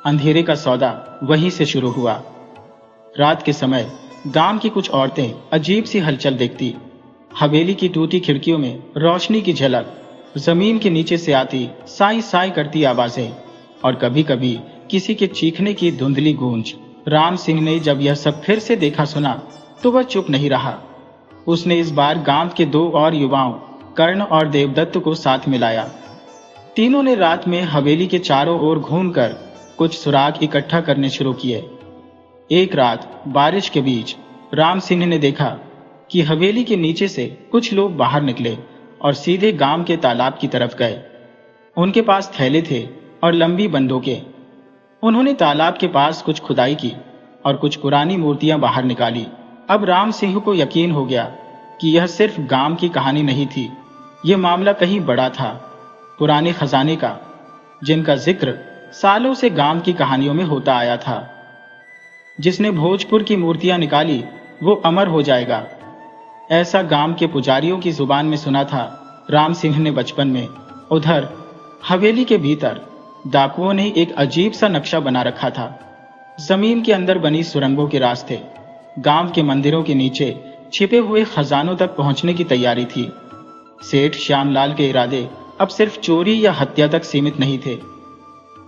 अंधेरे का सौदा वहीं से शुरू हुआ। रात के समय गांव की कुछ औरतें अजीब सी हलचल देखती। हवेली की टूटी खिड़कियों में रोशनी की झलक, जमीन के नीचे से आती साई साई करती आवाजें और कभी कभी किसी के चीखने की धुंधली गूंज। राम सिंह ने जब यह सब फिर से देखा सुना तो वह चुप नहीं रहा। उसने इस बार गांव के 2 और युवाओं, कर्ण और देवदत्त को साथ मिलाया। तीनों ने रात में हवेली के चारों ओर घूमकर कुछ सुराग इकट्ठा करने शुरू किए। एक रात बारिश के बीच राम सिंह ने देखा कि हवेली के नीचे से कुछ लोग बाहर निकले और सीधे गांव के तालाब की तरफ गए। उनके पास थैले थे और लंबी बंदूकें। उन्होंने तालाब के पास कुछ खुदाई की और कुछ पुरानी मूर्तियां बाहर निकाली। अब राम सिंह को यकीन हो गया कि यह सिर्फ गांव की कहानी नहीं थी, यह मामला कहीं बड़ा था, पुराने खजाने का, जिनका जिक्र सालों से गांव की कहानियों में होता आया था। जिसने भोजपुर की मूर्तियां निकाली वो अमर हो जाएगा, ऐसा गांव के पुजारियों की जुबान में सुना था राम सिंह ने बचपन में। उधर हवेली के भीतर डाकुओं ने एक अजीब सा नक्शा बना रखा था। जमीन के अंदर बनी सुरंगों के रास्ते, गांव के मंदिरों के नीचे छिपे हुए खजानों तक पहुंचने की तैयारी थी। सेठ श्यामलाल के इरादे अब सिर्फ चोरी या हत्या तक सीमित नहीं थे।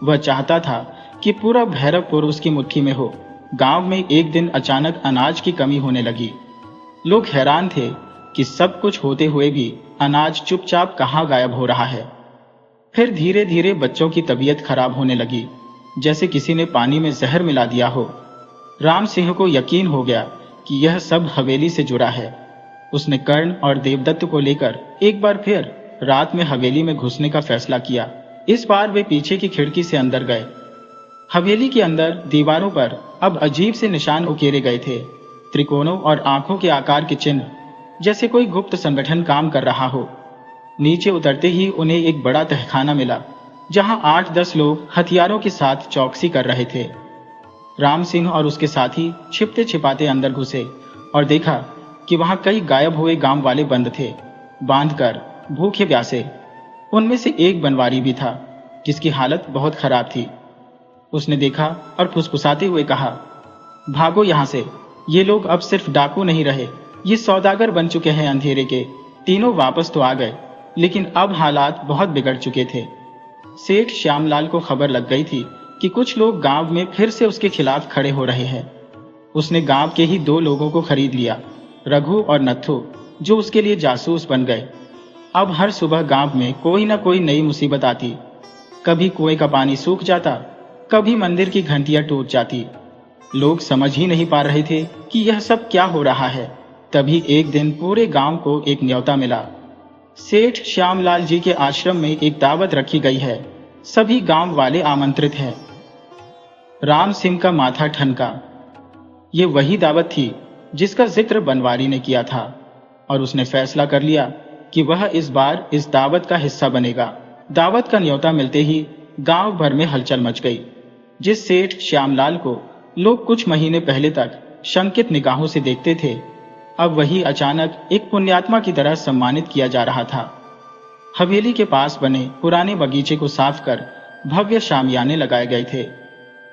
वह चाहता था कि पूरा भैरवपुर उसकी मुट्ठी में हो। गांव में एक दिन अचानक अनाज की कमी होने लगी। लोग हैरान थे कि सब कुछ होते हुए भी अनाज चुपचाप कहाँ गायब हो रहा है। फिर धीरे धीरे बच्चों की तबीयत खराब होने लगी, जैसे किसी ने पानी में जहर मिला दिया हो। राम सिंह को यकीन हो गया कि यह सब हवेली से जुड़ा है। उसने कर्ण और देवदत्त को लेकर एक बार फिर रात में हवेली में घुसने का फैसला किया। इस बार वे पीछे की खिड़की से अंदर गए। हवेली के अंदर दीवारों पर अब अजीब से निशान उकेरे गए थे, त्रिकोणों और आंखों के आकार के चिन्ह, जैसे कोई गुप्त संगठन काम कर रहा हो। नीचे उतरते ही उन्हें एक बड़ा तहखाना मिला, जहां 8-10 लोग हथियारों के साथ चौकसी कर रहे थे। राम सिंह और उसके साथी छिपते छिपाते अंदर घुसे और देखा कि वहां कई गायब हुए गांव वाले बंद थे, बांधकर भूखे प्यासे। उनमें से एक बनवारी भी था, जिसकी हालत बहुत खराब थी। उसने देखा और फुसफुसाते हुए कहा, भागो यहां से, ये लोग अब सिर्फ डाकू नहीं रहे, ये सौदागर बन चुके हैं अंधेरे के। तीनों वापस तो आ गए, लेकिन अब हालात बहुत बिगड़ चुके थे। सेठ श्यामलाल को खबर लग गई थी कि कुछ लोग गांव में फिर से उसके खिलाफ खड़े हो रहे हैं। उसने गांव के ही 2 लोगों को खरीद लिया, रघु और नत्थु, जो उसके लिए जासूस बन गए। अब हर सुबह गांव में कोई ना कोई नई मुसीबत आती। कभी कुएं का पानी सूख जाता, कभी मंदिर की घंटियां टूट जाती। लोग समझ ही नहीं पा रहे थे कि यह सब क्या हो रहा है। तभी एक दिन पूरे गांव को एक न्योता मिला। सेठ श्यामलाल जी के आश्रम में एक दावत रखी गई है, सभी गांव वाले आमंत्रित हैं। राम सिंह का माथा ठनका। ये वही दावत थी जिसका जिक्र बनवारी ने किया था, और उसने फैसला कर लिया कि वह इस बार इस दावत का हिस्सा बनेगा। दावत का न्योता मिलते ही गांव भर में हलचल मच गई। जिस सेठ श्यामलाल को लोग कुछ महीने पहले तक शंकित निगाहों से देखते थे, अब वही अचानक एक पुण्यात्मा की तरह सम्मानित किया जा रहा था। हवेली के पास बने पुराने बगीचे को साफ कर भव्य शामियाने लगाए गए थे।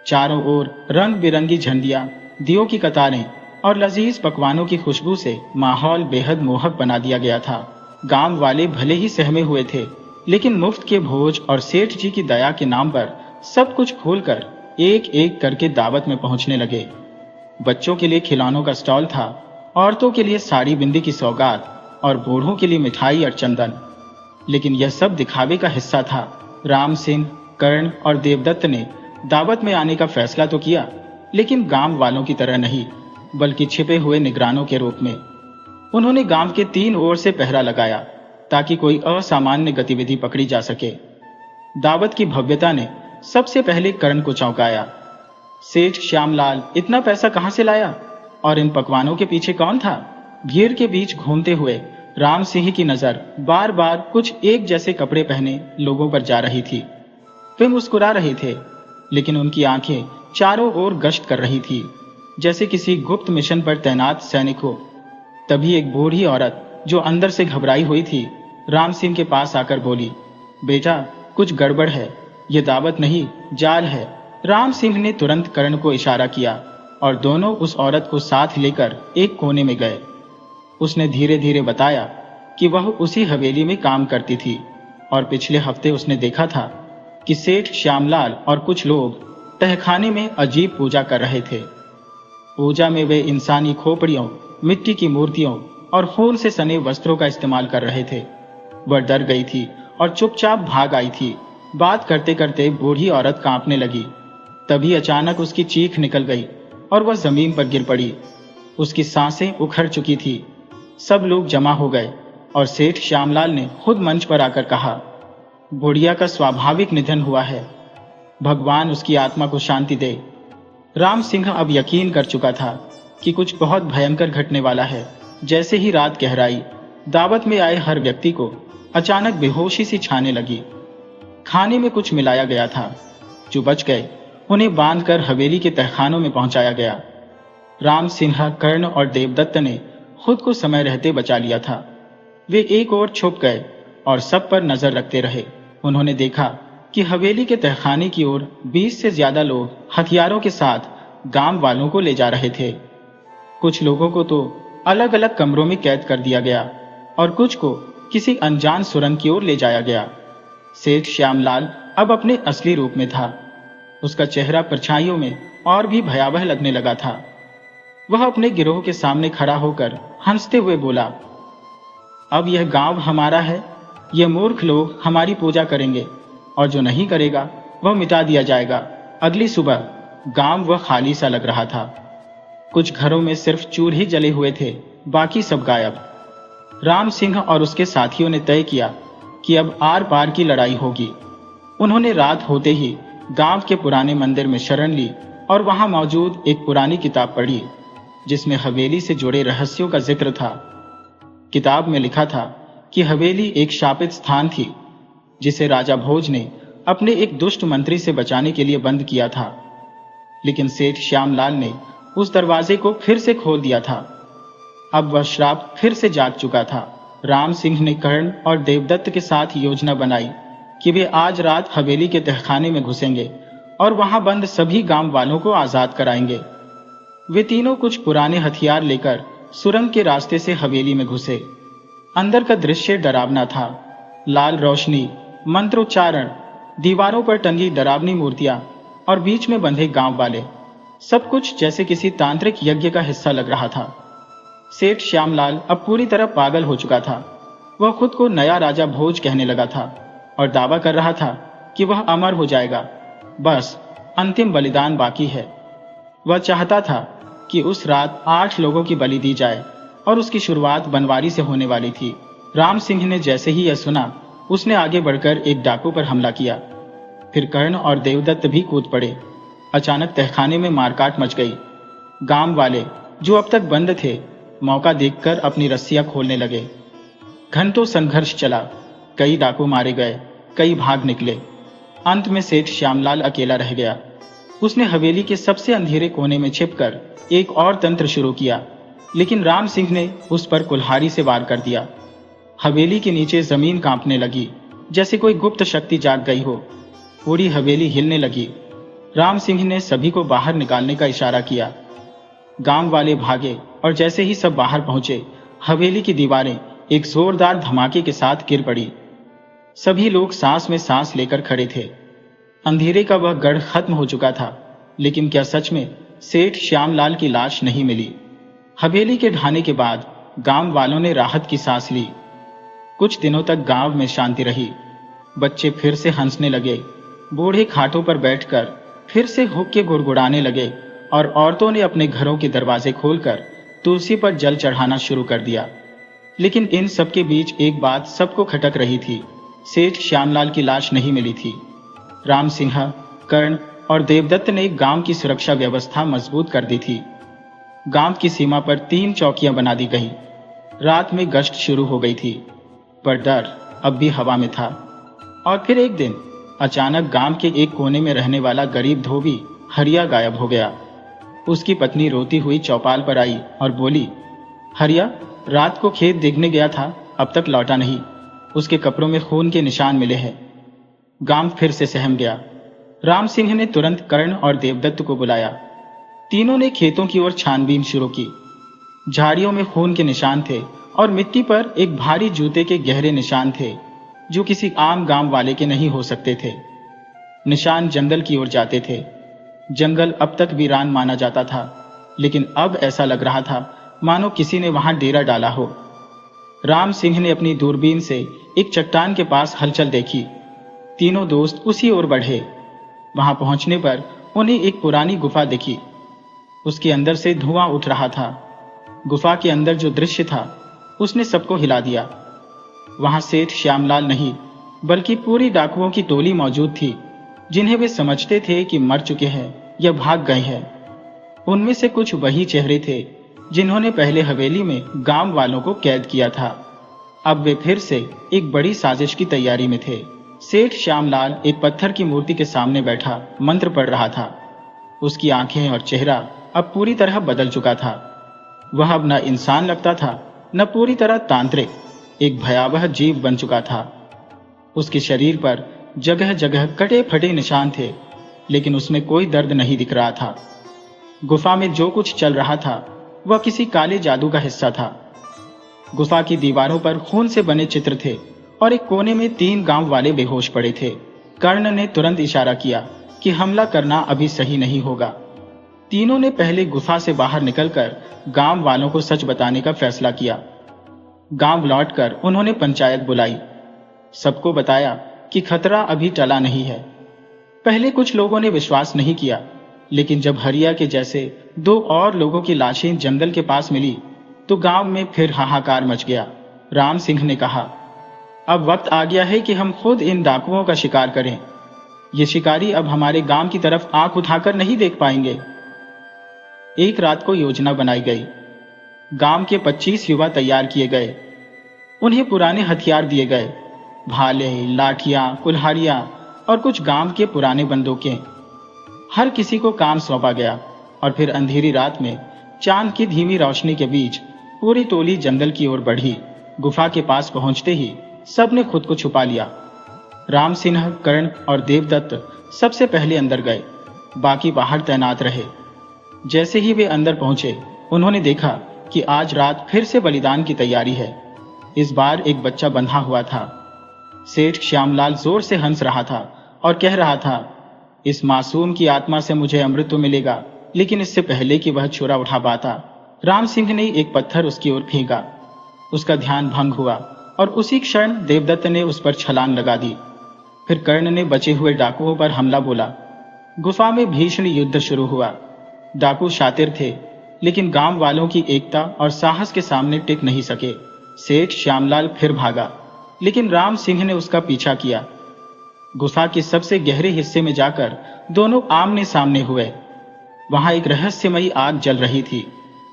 चारों ओर रंग बिरंगी झंडियां, दियों की कतारें और लजीज पकवानों की खुशबू से माहौल बेहद मोहक बना दिया गया था। गांव वाले भले ही सहमे हुए थे, लेकिन मुफ्त के भोज और सेठ जी की दया के नाम पर सब कुछ खोलकर एक एक करके दावत में पहुंचने लगे। बच्चों के लिए खिलौनों का स्टॉल था, औरतों के लिए साड़ी बिंदी की सौगात और बूढ़ों के लिए मिठाई और चंदन। लेकिन यह सब दिखावे का हिस्सा था। राम सिंह, कर्ण और देवदत्त ने दावत में आने का फैसला तो किया, लेकिन गांव वालों की तरह नहीं, बल्कि छिपे हुए निगरानों के रूप में। उन्होंने गांव के 3 ओर से पहरा लगाया ताकि कोई असामान्य गतिविधि पकड़ी जा सके। दावत की भव्यता ने सबसे पहले कर्ण को चौंकाया। सेठ श्यामलाल इतना पैसा कहां से लाया और इन पकवानों के पीछे कौन था? भीड़ के बीच घूमते हुए राम सिंह की नजर बार बार कुछ एक जैसे कपड़े पहने लोगों पर जा रही थी। वे मुस्कुरा रहे थे, लेकिन उनकी आंखें चारों ओर गश्त कर रही थी, जैसे किसी गुप्त मिशन पर तैनात सैनिक हो। तभी एक बूढ़ी औरत जो अंदर से घबराई हुई थी, राम सिंह के पास आकर बोली, बेटा कुछ गड़बड़ है, ये दावत नहीं जाल है। राम सिंह ने तुरंत कर्ण को इशारा किया और दोनों उस औरत को साथ लेकर एक कोने में गए। उसने धीरे धीरे बताया कि वह उसी हवेली में काम करती थी और पिछले हफ्ते उसने देखा था कि सेठ श्यामलाल और कुछ लोग तहखाने में अजीब पूजा कर रहे थे। पूजा में वे इंसानी खोपड़ियों, मिट्टी की मूर्तियों और खून से सने वस्त्रों का इस्तेमाल कर रहे थे। वह डर गई थी और चुपचाप भाग आई थी। बात करते करते बूढ़ी औरत कांपने लगी। तभी अचानक उसकी चीख निकल गई और वह जमीन पर गिर पड़ी। उसकी सांसें उखड़ चुकी थी। सब लोग जमा हो गए और सेठ श्यामलाल ने खुद मंच पर आकर कहा, बुढ़िया का स्वाभाविक निधन हुआ है, भगवान उसकी आत्मा को शांति दे। राम सिंह अब यकीन कर चुका था कि कुछ बहुत भयंकर घटने वाला है। जैसे ही रात गहराई, दावत में आए हर व्यक्ति को अचानक बेहोशी सी छाने लगी। खाने में कुछ मिलाया गया था। जो बच गए उन्हें बांधकर हवेली के तहखानों में पहुंचाया गया। राम सिंह, कर्ण और देवदत्त ने खुद को समय रहते बचा लिया था। वे एक ओर छुप गए और सब पर नजर रखते रहे। उन्होंने देखा कि हवेली के तहखाने की ओर 20 से ज्यादा लोग हथियारों के साथ गांव वालों को ले जा रहे थे। कुछ लोगों को तो अलग अलग कमरों में कैद कर दिया गया और कुछ को किसी अनजान सुरंग की ओर ले जाया गया। सेठ श्यामलाल अब अपने असली रूप में था। उसका चेहरा परछाइयों में और भी भयावह लगने लगा था। वह अपने गिरोह के सामने खड़ा होकर हंसते हुए बोला, अब यह गांव हमारा है। ये मूर्ख लोग हमारी पूजा करेंगे और जो नहीं करेगा वह मिटा दिया जाएगा। अगली सुबह गांव वह खाली सा लग रहा था। कुछ घरों में सिर्फ चूल्हे ही जले हुए थे, बाकी सब गायब। राम सिंह और उसके साथियों ने तय किया कि अब आर पार की लड़ाई होगी। उन्होंने रात होते ही गांव के पुराने मंदिर में शरण ली और वहां मौजूद एक पुरानी किताब पढ़ी, जिसमें हवेली से जुड़े रहस्यों का जिक्र था। किताब में लिखा था कि हवेली एक शापित स्थान थी, जिसे राजा भोज ने अपने एक दुष्ट मंत्री से बचाने के लिए बंद किया था। लेकिन सेठ श्यामलाल ने उस दरवाजे को फिर से खोल दिया था। अब वह श्राप फिर से जाग चुका था। राम सिंह ने कर्ण और देवदत्त के साथ योजना बनाई कि वे आज रात हवेली के तहखाने में घुसेंगे और वहां बंद सभी गांव वालों को आजाद कराएंगे। वे तीनों कुछ पुराने हथियार लेकर सुरंग के रास्ते से हवेली में घुसे। अंदर का दृश्य डरावना था। लाल रोशनी, मंत्रोच्चारण, दीवारों पर टंगी डरावनी मूर्तियां और बीच में बंधे गांव वाले, सब कुछ जैसे किसी तांत्रिक यज्ञ का हिस्सा लग रहा था। सेठ श्यामलाल अब पूरी तरह पागल हो चुका था। वह खुद को नया राजा भोज कहने लगा था और दावा कर रहा था कि वह अमर हो जाएगा। बस अंतिम बलिदान बाकी है। वह चाहता था कि उस रात 8 लोगों की बलि दी जाए और उसकी शुरुआत बनवारी से होने वाली थी। राम सिंह ने जैसे ही यह सुना, उसने आगे बढ़कर एक डाकू पर हमला किया। फिर कर्ण और देवदत्त भी कूद पड़े। अचानक तहखाने में मारकाट मच गई। गांव वाले जो अब तक बंद थे, मौका देखकर अपनी रस्सियां खोलने लगे। घंटों संघर्ष चला, कई डाकू मारे गए, कई भाग निकले। अंत में सेठ श्यामलाल अकेला रह गया। उसने हवेली के सबसे अंधेरे कोने में छिपकर एक और तंत्र शुरू किया, लेकिन राम सिंह ने उस पर कुल्हाड़ी से वार कर दिया। हवेली के नीचे जमीन कांपने लगी, जैसे कोई गुप्त शक्ति जाग गई हो। पूरी हवेली हिलने लगी। राम सिंह ने सभी को बाहर निकालने का इशारा किया। गांव वाले भागे और जैसे ही सब बाहर पहुंचे, हवेली की दीवारें एक जोरदार धमाके के साथ गिर पड़ी। सभी लोग सांस में सांस लेकर खड़े थे। अंधेरे का वह गढ़ खत्म हो चुका था, लेकिन क्या सच में सेठ श्यामलाल की लाश नहीं मिली? हवेली के ढाने के बाद गांव वालों ने राहत की सांस ली। कुछ दिनों तक गांव में शांति रही। बच्चे फिर से हंसने लगे, बूढ़े खाटों पर बैठकर फिर से हुक्के गुड़गुड़ाने लगे और औरतों ने अपने घरों के दरवाजे खोलकर तुलसी पर जल चढ़ाना शुरू कर दिया। लेकिन इन सबके बीच एक बात सबको खटक रही थी। सेठ श्यामलाल की लाश नहीं मिली थी। राम सिंह, कर्ण और देवदत्त ने गांव की सुरक्षा व्यवस्था मजबूत कर दी थी। गांव की सीमा पर 3 चौकियां बना दी गई। रात में गश्त शुरू हो गई थी, पर डर अब भी हवा में था। और फिर एक दिन अचानक गांव के एक कोने में रहने वाला गरीब धोबी हरिया गायब हो गया। उसकी पत्नी रोती हुई चौपाल पर आई और बोली, हरिया रात को खेत देखने गया था, अब तक लौटा नहीं। उसके कपड़ों में खून के निशान मिले हैं। गांव फिर से सहम गया। राम सिंह ने तुरंत कर्ण और देवदत्त को बुलाया। तीनों ने खेतों की ओर छानबीन शुरू की। झाड़ियों में खून के निशान थे और मिट्टी पर एक भारी जूते के गहरे निशान थे, जो किसी आम गांव वाले के नहीं हो सकते थे। निशान जंगल की ओर जाते थे। जंगल अब तक वीरान माना जाता था, लेकिन अब ऐसा लग रहा था मानो किसी ने वहां डेरा डाला हो। राम सिंह ने अपनी दूरबीन से एक चट्टान के पास हलचल देखी। तीनों दोस्त उसी ओर बढ़े। वहां पहुंचने पर उन्हें एक पुरानी गुफा दिखी। उसके अंदर से धुआं उठ रहा था। गुफा के अंदर जो दृश्य था उसने सबको हिला दिया। वहां सेठ श्यामलाल नहीं, बल्कि पूरी डाकुओं की टोली मौजूद थी, जिन्हें वे समझते थे कि मर चुके हैं या भाग गए हैं। उनमें से कुछ वही चेहरे थे जिन्होंने पहले हवेली में गांव वालों को कैद किया था। अब वे फिर से एक बड़ी साजिश की तैयारी में थे। सेठ श्यामलाल एक पत्थर की मूर्ति के सामने बैठा मंत्र पढ़ रहा था। उसकी आंखें और चेहरा अब पूरी तरह बदल चुका था। वह अब न इंसान लगता था, न पूरी तरह तांत्रिक, एक भयावह जीव बन चुका था। उसके शरीर पर जगह जगह कटे फटे निशान थे, लेकिन उसमें कोई दर्द नहीं दिख रहा था। गुफा में जो कुछ चल रहा था वह किसी काले जादू का हिस्सा था। गुफा की दीवारों पर खून से बने चित्र थे और एक कोने में 3 गांव वाले बेहोश पड़े थे। कर्ण ने तुरंत इशारा किया कि हमला करना अभी सही नहीं होगा। तीनों ने पहले गुफा से बाहर निकलकर गांव वालों को सच बताने का फैसला किया। गांव लौटकर उन्होंने पंचायत बुलाई। सबको बताया कि खतरा अभी टला नहीं है। पहले कुछ लोगों ने विश्वास नहीं किया, लेकिन जब हरिया के जैसे 2 और लोगों की लाशें जंगल के पास मिली तो गांव में फिर हाहाकार मच गया। राम सिंह ने कहा, अब वक्त आ गया है कि हम खुद इन डाकुओं का शिकार करें। ये शिकारी अब हमारे गांव की तरफ आंख उठाकर नहीं देख पाएंगे। एक रात को योजना बनाई गई। गांव के 25 युवा तैयार किए गए। उन्हें पुराने हथियार दिए गए, भाले, लाठियां, कुल्हाड़ियां और कुछ गांव के पुराने बंदूकें। हर किसी को काम सौंपा गया और फिर अंधेरी रात में चांद की धीमी रोशनी के बीच पूरी टोली जंगल की ओर बढ़ी। गुफा के पास पहुंचते ही सबने खुद को छुपा लिया। राम सिंह, कर्ण और देवदत्त सबसे पहले अंदर गए, बाकी बाहर तैनात रहे। जैसे ही वे अंदर पहुंचे, उन्होंने देखा कि आज रात फिर से बलिदान की तैयारी है। इस बार एक बच्चा बंधा हुआ था। सेठ श्यामलाल जोर से हंस रहा था और कह रहा था, इस मासूम की आत्मा से मुझे अमृत तो मिलेगा, लेकिन इससे पहले कि वह छुरा उठा पाता, राम सिंह ने एक पत्थर उसकी ओर फेंका। उसका ध्यान भंग हुआ और उसी क्षण देवदत्त ने उस पर छलांग लगा दी। फिर कर्ण ने बचे हुए डाकुओं पर हमला बोला। गुफा में भीषण युद्ध शुरू हुआ। डाकू शातिर थे, लेकिन गांव वालों की एकता और साहस के सामने टिक नहीं सके। सेठ श्यामलाल फिर भागा, लेकिन राम सिंह ने उसका पीछा किया। गुफा के सबसे गहरे हिस्से में जाकर दोनों आमने सामने हुए। वहां एक रहस्यमयी आग जल रही थी,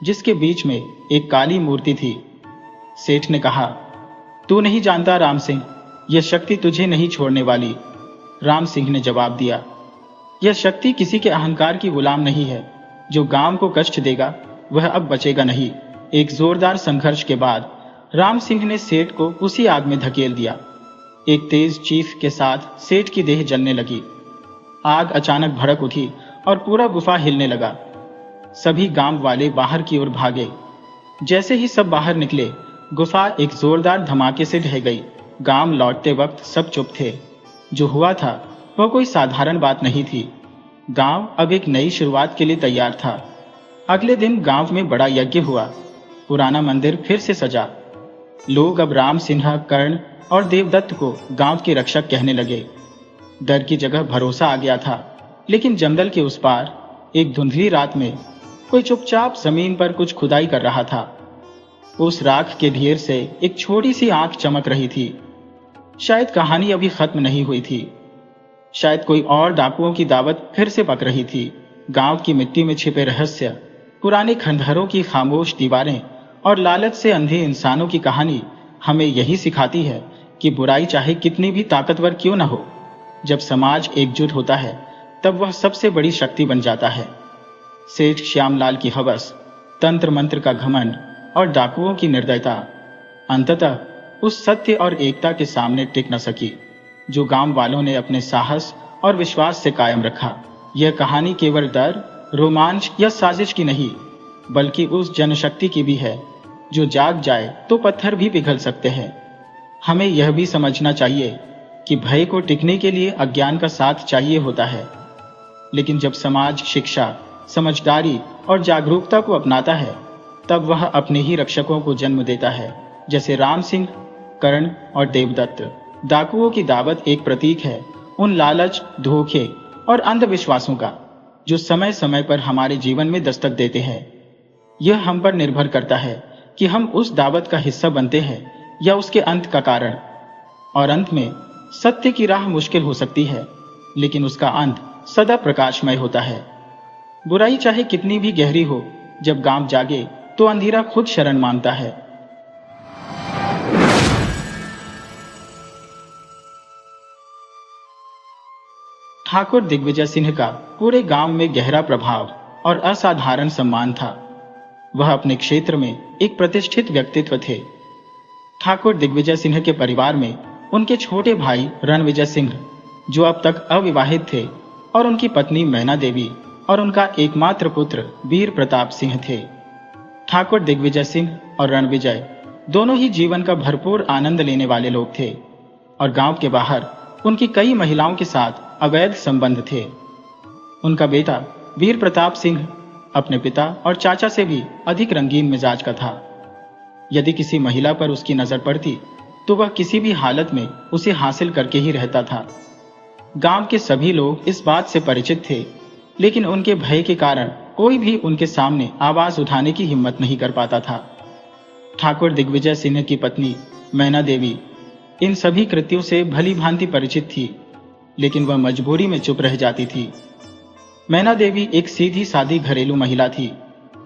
जिसके बीच में एक काली मूर्ति थी। सेठ ने कहा, तू नहीं जानता राम सिंह, यह शक्ति तुझे नहीं छोड़ने वाली। राम सिंह ने जवाब दिया, यह शक्ति किसी के अहंकार की गुलाम नहीं है। जो गांव को कष्ट देगा वह अब बचेगा नहीं। एक जोरदार संघर्ष के बाद राम सिंह ने सेठ को उसी आग में धकेल दिया। एक तेज चीख के साथ सेठ की देह जलने लगी। आग अचानक भड़क उठी और पूरा गुफा हिलने लगा। सभी गांव वाले बाहर की ओर भागे। जैसे ही सब बाहर निकले, गुफा एक जोरदार धमाके से ढह गई। गांव लौटते वक्त सब चुप थे। जो हुआ था वह कोई साधारण बात नहीं थी। गांव अब एक नई शुरुआत के लिए तैयार था। अगले दिन गांव में बड़ा यज्ञ हुआ। पुराना मंदिर फिर से सजा। लोग अब राम सिन्हा, कर्ण और देवदत्त को गांव के रक्षक कहने लगे। डर की जगह भरोसा आ गया था। लेकिन जंगल के उस पार एक धुंधली रात में कोई चुपचाप जमीन पर कुछ खुदाई कर रहा था। उस राख के ढेर से एक छोटी सी आंख चमक रही थी। शायद कहानी अभी खत्म नहीं हुई थी। शायद कोई और डाकुओं की दावत फिर से पक रही थी। गांव की मिट्टी में छिपे रहस्य, पुराने खंडहरों की खामोश दीवारें और लालच से अंधे इंसानों की कहानी हमें यही सिखाती है कि बुराई चाहे कितनी भी ताकतवर क्यों न हो, जब समाज एकजुट होता है तब वह सबसे बड़ी शक्ति बन जाता है। सेठ श्यामलाल की हवस, तंत्र मंत्र का घमंड और डाकुओं की निर्दयता अंततः उस सत्य और एकता के सामने टिक न सकी जो गांव वालों ने अपने साहस और विश्वास से कायम रखा। यह कहानी केवल डर, रोमांच या साजिश की नहीं, बल्कि उस जनशक्ति की भी है जो जाग जाए तो पत्थर भी पिघल सकते हैं। हमें यह भी समझना चाहिए कि भय को टिकने के लिए अज्ञान का साथ चाहिए होता है, लेकिन जब समाज शिक्षा, समझदारी और जागरूकता को अपनाता है तब वह अपने ही रक्षकों को जन्म देता है, जैसे राम सिंह, कर्ण और देवदत्त। डाकुओं की दावत एक प्रतीक है उन लालच, धोखे और अंधविश्वासों का जो समय समय पर हमारे जीवन में दस्तक देते हैं। यह हम पर निर्भर करता है कि हम उस दावत का हिस्सा बनते हैं या उसके अंत का कारण। और अंत में सत्य की राह मुश्किल हो सकती है, लेकिन उसका अंत सदा प्रकाशमय होता है। बुराई चाहे कितनी भी गहरी हो, जब गांव जागे तो अंधेरा खुद शरण मांगता है। ठाकुर दिग्विजय सिंह का पूरे गांव में गहरा प्रभाव और असाधारण सम्मान था। वह अपने क्षेत्र में एक प्रतिष्ठित व्यक्तित्व थे। ठाकुर दिग्विजय सिंह के परिवार में उनके छोटे भाई रणविजय सिंह, जो अब तक अविवाहित थे, और उनकी पत्नी मैना देवी और उनका एकमात्र पुत्र वीर प्रताप सिंह थे। ठाकुर दिग्विजय सिंह और रणविजय दोनों ही जीवन का भरपूर आनंद लेने वाले लोग थे और गांव के बाहर उनकी कई महिलाओं के साथ अवैध संबंध थे। उनका बेटा वीर प्रताप सिंह अपने पिता और चाचा से भी अधिक रंगीन मिजाज का था। यदि किसी महिला पर उसकी नजर पड़ती तो वह किसी भी हालत में उसे हासिल करके ही रहता था। गांव के सभी लोग इस बात से परिचित थे, लेकिन उनके भय के कारण कोई भी उनके सामने आवाज उठाने की हिम्मत नहीं कर पाता था। ठाकुर दिग्विजय सिंह की पत्नी मैना देवी इन सभी कृत्यों से भली भांति परिचित थी, लेकिन वह मजबूरी में चुप रह जाती थी। मैना देवी एक सीधी सादी घरेलू महिला थी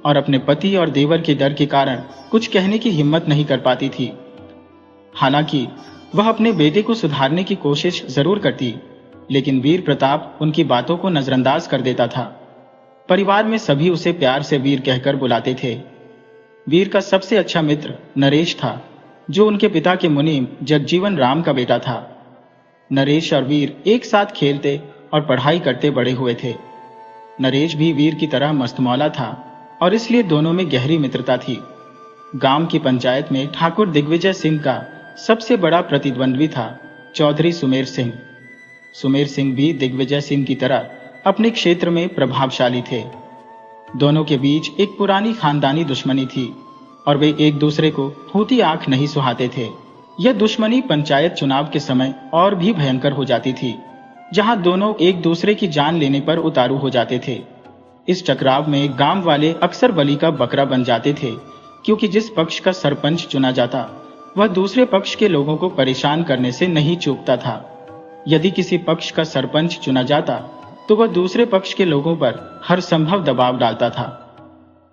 और अपने पति और देवर के डर के कारण कुछ कहने की हिम्मत नहीं कर पाती थी। हालांकि वह अपने बेटे को सुधारने की कोशिश जरूर करती, लेकिन वीर प्रताप उनकी बातों को नजरअंदाज कर देता था। परिवार में सभी उसे प्यार से वीर कहकर बुलाते थे। वीर का सबसे अच्छा मित्र नरेश था, जो उनके पिता के मुनीम जगजीवन राम का बेटा था। नरेश और वीर एक साथ खेलते और पढ़ाई करते बड़े हुए थे। नरेश भी वीर की तरह मस्तमौला था और इसलिए दोनों में गहरी मित्रता थी। गांव की पंचायत में ठाकुर दिग्विजय सिंह का सबसे बड़ा प्रतिद्वंद्वी था चौधरी सुमेर सिंह। सुमेर सिंह भी दिग्विजय सिंह की तरह अपने क्षेत्र में प्रभावशाली थे। दोनों के बीच एक पुरानी खानदानी दुश्मनी थी और वे एक दूसरे को फूटी आंख नहीं सुहाते थे। यह दुश्मनी पंचायत चुनाव के समय और भी भयंकर हो जाती थी, जहां दोनों एक दूसरे की जान लेने पर उतारू हो जाते थे। इस टकराव में गांव वाले अक्सर बलि का बकरा बन जाते थे, क्योंकि जिस पक्ष का सरपंच चुना जाता वह दूसरे पक्ष के लोगों को परेशान करने से नहीं चूकता था। यदि किसी पक्ष का सरपंच चुना जाता तो वह दूसरे पक्ष के लोगों पर हर संभव दबाव डालता था।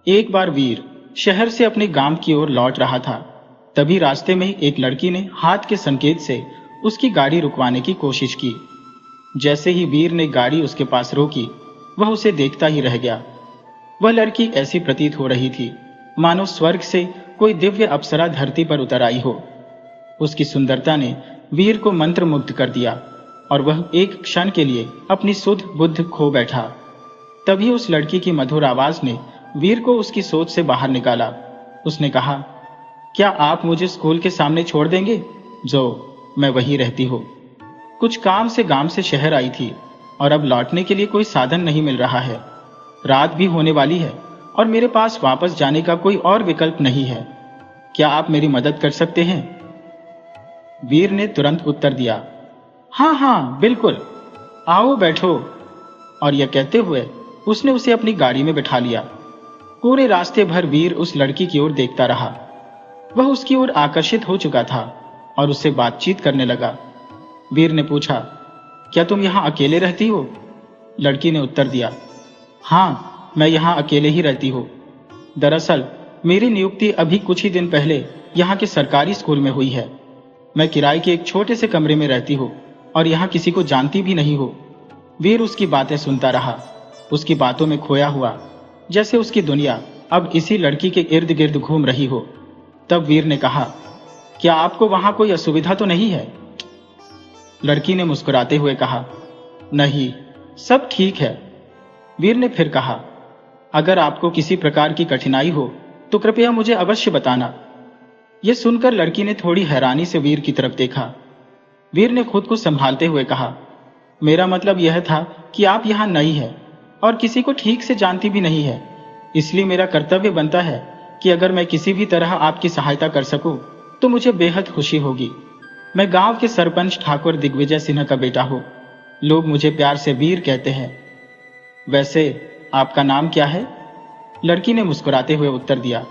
एक बार वीर शहर से अपने गांव की ओर लौट रहा था। तभी रास्ते में ही एक लड़की ने हाथ के संकेत से उसकी गाड़ी रुकवाने की कोशिश की। जैसे ही वीर ने गाड़ी उसके पास रोकी, वह उसे देखता ही रह गया। वह लड़की ऐसी प्रतीत हो रही थी मानो स्वर्ग से कोई दिव्य अप्सरा धरती पर उतर आई हो। उसकी सुंदरता ने वीर को मंत्रमुग्ध कर दिया और वह एक क्षण के लिए अपनी सुध बुद्ध खो बैठा। तभी उस लड़की की मधुर आवाज ने वीर को उसकी सोच से बाहर निकाला। उसने कहा, क्या आप मुझे स्कूल के सामने छोड़ देंगे? जो मैं वहीं रहती हूँ। कुछ काम से गांव से शहर आई थी और अब लौटने के लिए कोई साधन नहीं मिल रहा है। रात भी होने वाली है और मेरे पास वापस जाने का कोई और विकल्प नहीं है। क्या आप मेरी मदद कर सकते हैं? वीर ने तुरंत उत्तर दिया, हाँ हाँ बिल्कुल, आओ बैठो। और यह कहते हुए उसने उसे अपनी गाड़ी में बिठा लिया। पूरे रास्ते भर वीर उस लड़की की ओर देखता रहा। वह उसकी ओर आकर्षित हो चुका था और उससे बातचीत करने लगा। वीर ने पूछा, क्या तुम यहाँ अकेले रहती हो? लड़की ने उत्तर दिया, हाँ मैं यहाँ अकेले ही रहती हूँ। दरअसल मेरी नियुक्ति अभी कुछ ही दिन पहले यहाँ के सरकारी स्कूल में हुई है। मैं किराए के एक छोटे से कमरे में रहती हूँ और यहाँ किसी को जानती भी नहीं हूँ। वीर उसकी बातें सुनता रहा, उसकी बातों में खोया हुआ, जैसे उसकी दुनिया अब इसी लड़की के इर्द गिर्द घूम रही हो। तब वीर ने कहा, क्या आपको वहां कोई असुविधा तो नहीं है? लड़की ने मुस्कुराते हुए कहा, नहीं, सब ठीक है। वीर ने फिर कहा, अगर आपको किसी प्रकार की कठिनाई हो तो कृपया मुझे अवश्य बताना। यह सुनकर लड़की ने थोड़ी हैरानी से वीर की तरफ देखा। वीर ने खुद को संभालते हुए कहा, मेरा मतलब यह था कि आप यहाँ नई है और किसी को ठीक से जानती भी नहीं है, इसलिए मेरा कर्तव्य बनता है कि अगर मैं किसी भी तरह आपकी सहायता कर सकूं तो मुझे बेहद खुशी होगी। मैं गांव के सरपंच ठाकुर दिग्विजय सिन्हा का बेटा हूं। लोग मुझे प्यार से वीर कहते हैं। वैसे आपका नाम क्या है? लड़की ने मुस्कुराते हुए उत्तर दिया,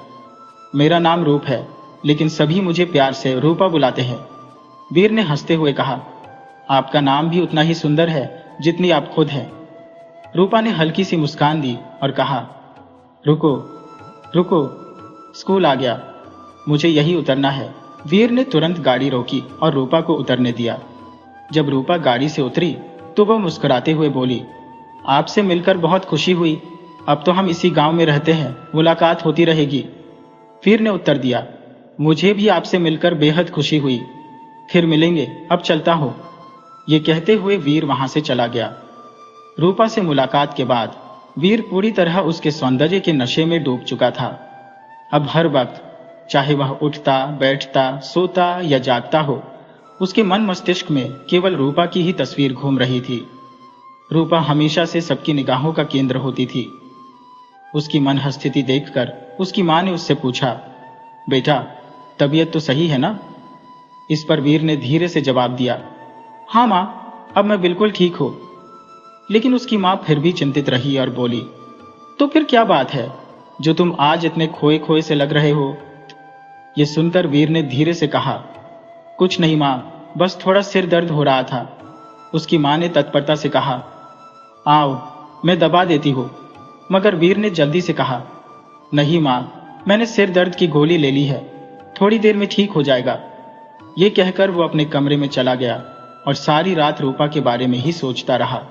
मेरा नाम रूप है, लेकिन सभी मुझे प्यार से रूपा बुलाते हैं। वीर ने हंसते हुए कहा, आपका नाम भी उतना ही सुंदर है जितनी आप खुद हैं। रूपा ने हल्की सी मुस्कान दी और कहा, रुको रुको, स्कूल आ गया, मुझे यही उतरना है। वीर ने तुरंत गाड़ी रोकी और रूपा को उतरने दिया। जब रूपा गाड़ी से उतरी तो वह मुस्कुराते हुए बोली, आपसे मिलकर बहुत खुशी हुई। अब तो हम इसी गांव में रहते हैं, मुलाकात होती रहेगी। वीर ने उत्तर दिया, मुझे भी आपसे मिलकर बेहद खुशी हुई। फिर मिलेंगे, अब चलता हूं। ये कहते हुए वीर वहां से चला गया। रूपा से मुलाकात के बाद वीर पूरी तरह उसके सौंदर्य के नशे में डूब चुका था। अब हर वक्त, चाहे वह उठता, बैठता, सोता या जागता हो, उसके मन मस्तिष्क में केवल रूपा की ही तस्वीर घूम रही थी। रूपा हमेशा से सबकी निगाहों का केंद्र होती थी। उसकी मन स्थिति देखकर उसकी मां ने उससे पूछा, बेटा तबीयत तो सही है ना? इस पर वीर ने धीरे से जवाब दिया, हाँ मां, अब मैं बिल्कुल ठीक हूं। लेकिन उसकी मां फिर भी चिंतित रही और बोली, तो फिर क्या बात है जो तुम आज इतने खोए खोए से लग रहे हो? यह सुनकर वीर ने धीरे से कहा, कुछ नहीं मां, बस थोड़ा सिर दर्द हो रहा था। उसकी मां ने तत्परता से कहा, आओ मैं दबा देती हूं। मगर वीर ने जल्दी से कहा, नहीं मां, मैंने सिर दर्द की गोली ले ली है, थोड़ी देर में ठीक हो जाएगा। यह कहकर वो अपने कमरे में चला गया और सारी रात रूपा के बारे में ही सोचता रहा।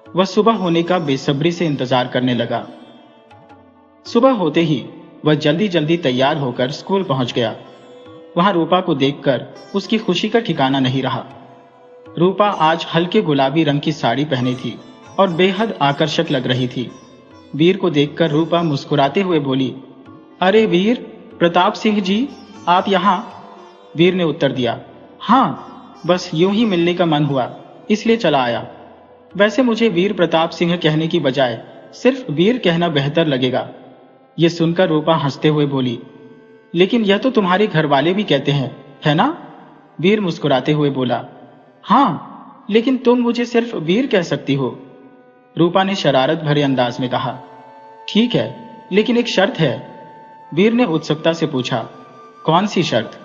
वह सुबह होने का बेसब्री से इंतजार करने लगा। सुबह होते ही वह जल्दी जल्दी तैयार होकर स्कूल पहुंच गया। वहां रूपा को देखकर उसकी खुशी का ठिकाना नहीं रहा। रूपा आज हल्के गुलाबी रंग की साड़ी पहनी थी और बेहद आकर्षक लग रही थी। वीर को देखकर रूपा मुस्कुराते हुए बोली, अरे वीर, प्रताप सिंह जी, आप यहाँ? वीर ने उत्तर दिया, हाँ, बस यूं ही मिलने का मन हुआ, इसलिए चला आया। वैसे मुझे वीर प्रताप सिंह कहने की बजाय सिर्फ वीर कहना बेहतर लगेगा। यह सुनकर रूपा हंसते हुए बोली, लेकिन यह तो तुम्हारे घर वाले भी कहते हैं, है ना? वीर मुस्कुराते हुए बोला, हाँ, लेकिन तुम मुझे सिर्फ वीर कह सकती हो। रूपा ने शरारत भरे अंदाज में कहा, ठीक है, लेकिन एक शर्त है। वीर ने उत्सुकता से पूछा, कौन सी शर्त?